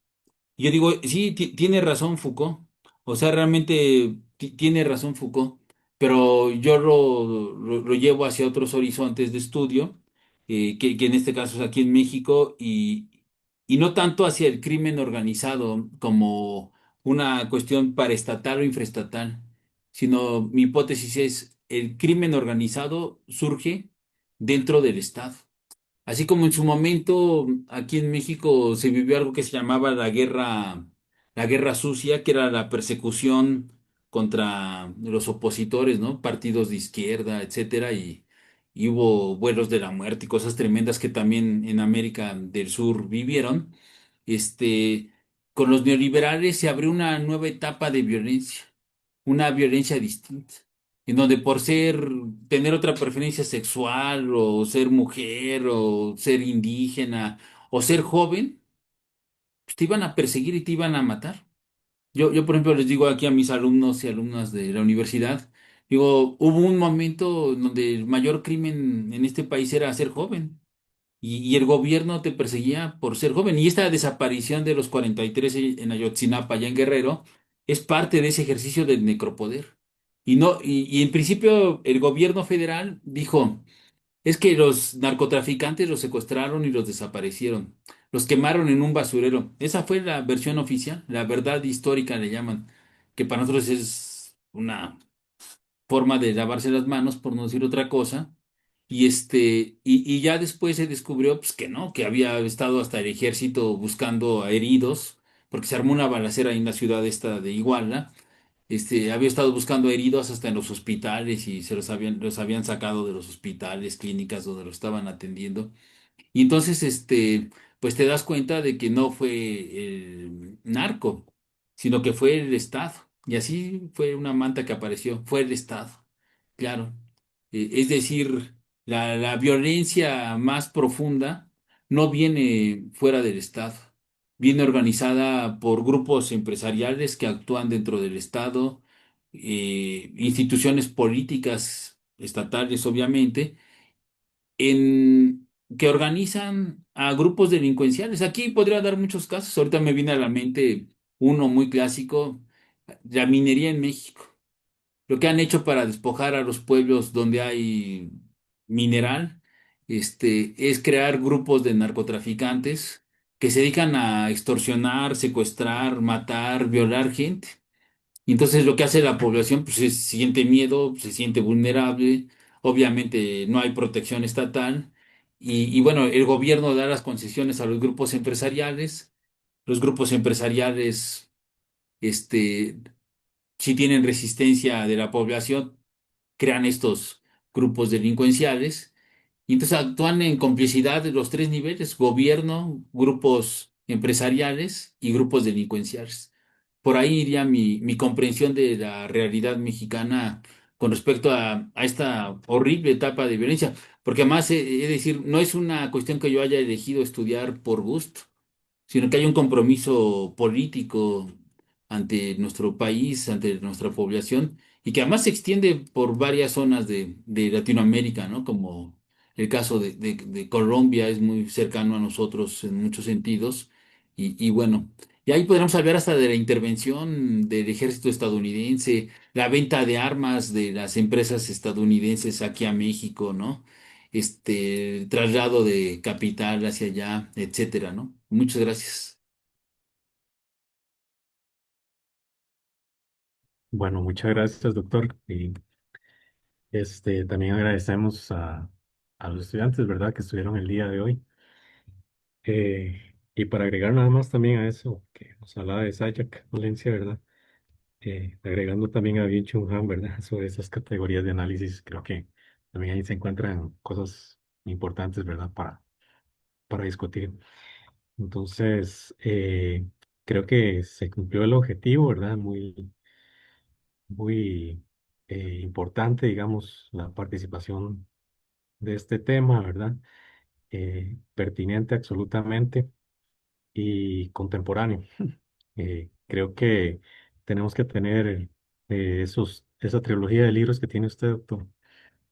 Yo digo, sí, tiene razón Foucault. O sea, realmente tiene razón Foucault, pero yo lo llevo hacia otros horizontes de estudio, que en este caso es aquí en México, y no tanto hacia el crimen organizado como una cuestión paraestatal o infraestatal, sino mi hipótesis es, el crimen organizado surge dentro del Estado. Así como en su momento aquí en México se vivió algo que se llamaba la guerra sucia, que era la persecución contra los opositores, ¿no? Partidos de izquierda, etcétera, y hubo vuelos de la muerte y cosas tremendas que también en América del Sur vivieron. Este, con los neoliberales se abrió una nueva etapa de violencia, una violencia distinta, en donde por tener otra preferencia sexual, o ser mujer, o ser indígena, o ser joven, pues te iban a perseguir y te iban a matar. Yo, por ejemplo, les digo aquí a mis alumnos y alumnas de la universidad, digo, hubo un momento en donde el mayor crimen en este país era ser joven. Y el gobierno te perseguía por ser joven. Y esta desaparición de los 43 en Ayotzinapa, allá en Guerrero, es parte de ese ejercicio del necropoder. Y no, y en principio el gobierno federal dijo, es que los narcotraficantes los secuestraron y los desaparecieron. Los quemaron en un basurero. Esa fue la versión oficial, la verdad histórica le llaman, que para nosotros es una forma de lavarse las manos, por no decir otra cosa. Y ya después se descubrió pues, que no, que había estado hasta el ejército buscando a heridos, porque se armó una balacera ahí en la ciudad esta de Iguala. Había estado buscando heridos hasta en los hospitales, y los habían sacado de los hospitales, clínicas donde los estaban atendiendo. Y entonces, pues te das cuenta de que no fue el narco, sino que fue el Estado. Y así fue una manta que apareció, fue el Estado, claro. Es decir, la violencia más profunda no viene fuera del Estado, viene organizada por grupos empresariales que actúan dentro del Estado, instituciones políticas estatales, obviamente, que organizan a grupos delincuenciales. Aquí podría dar muchos casos. Ahorita me viene a la mente uno muy clásico, la minería en México. Lo que han hecho para despojar a los pueblos donde hay mineral, es crear grupos de narcotraficantes que se dedican a extorsionar, secuestrar, matar, violar gente. Y entonces lo que hace la población, pues se siente miedo, se siente vulnerable, obviamente no hay protección estatal. Y bueno, el gobierno da las concesiones a los grupos empresariales. Los grupos empresariales, este, si tienen resistencia de la población, crean estos grupos delincuenciales y entonces actúan en complicidad de los tres niveles: gobierno, grupos empresariales y grupos delincuenciales. Por ahí iría mi comprensión de la realidad mexicana con respecto a esta horrible etapa de violencia, porque además, es decir, no es una cuestión que yo haya elegido estudiar por gusto, sino que hay un compromiso político ante nuestro país, ante nuestra población, y que además se extiende por varias zonas de Latinoamérica, ¿no? Como el caso de Colombia es muy cercano a nosotros en muchos sentidos, y bueno, y ahí podríamos hablar hasta de la intervención del ejército estadounidense, la venta de armas de las empresas estadounidenses aquí a México, ¿no? Traslado de capital hacia allá, etcétera, ¿no? Muchas gracias. Bueno, muchas gracias, doctor. Y también agradecemos a los estudiantes, ¿verdad?, que estuvieron el día de hoy. Y para agregar nada más también a eso, que nos hablaba de Sayak Valencia, ¿verdad? Agregando también a Bien Chung Han, ¿verdad? Sobre esas categorías de análisis, creo que también ahí se encuentran cosas importantes, ¿verdad? Para discutir. Entonces, creo que se cumplió el objetivo, ¿verdad? Muy importante, digamos, la participación de este tema, ¿verdad? Pertinente absolutamente y contemporáneo. Creo que tenemos que tener esa trilogía de libros que tiene usted, doctor,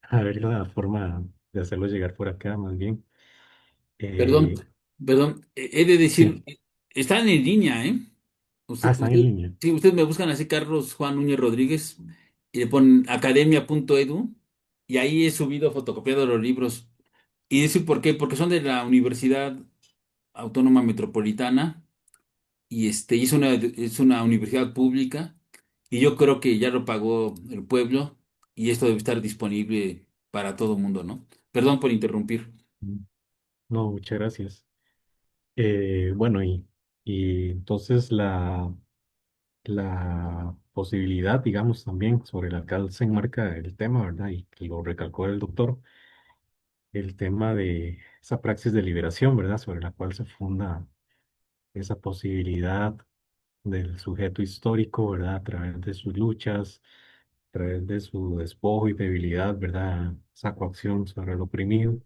a ver la forma de hacerlo llegar por acá, más bien. Perdón, Eh, perdón, he de decir, sí, están en línea, ¿eh? están en línea. Si ustedes me buscan así, Carlos Juan Núñez Rodríguez, y le ponen academia.edu, y ahí he subido fotocopiado los libros. ¿Y decir por qué? Porque son de la Universidad Autónoma Metropolitana, y es una universidad pública, y yo creo que ya lo pagó el pueblo, y esto debe estar disponible para todo mundo, ¿no? Perdón por interrumpir. No, muchas gracias. Bueno, y entonces la posibilidad, digamos, también sobre el alcance se enmarca el tema, ¿verdad? Y que lo recalcó el doctor, el tema de esa praxis de liberación, ¿verdad? Sobre la cual se funda esa posibilidad del sujeto histórico, ¿verdad? A través de sus luchas, a través de su despojo y debilidad, ¿verdad? Esa coacción sobre el oprimido,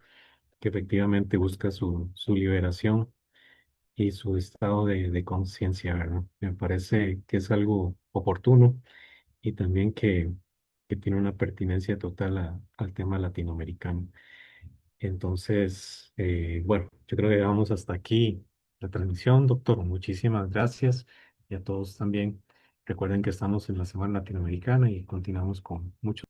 que efectivamente busca su liberación y su estado de conciencia, ¿verdad? Me parece que es algo oportuno y también que tiene una pertinencia total al tema latinoamericano. Entonces, bueno, yo creo que vamos hasta aquí la transmisión, doctor. Muchísimas gracias y a todos también. Recuerden que estamos en la Semana Latinoamericana y continuamos con muchos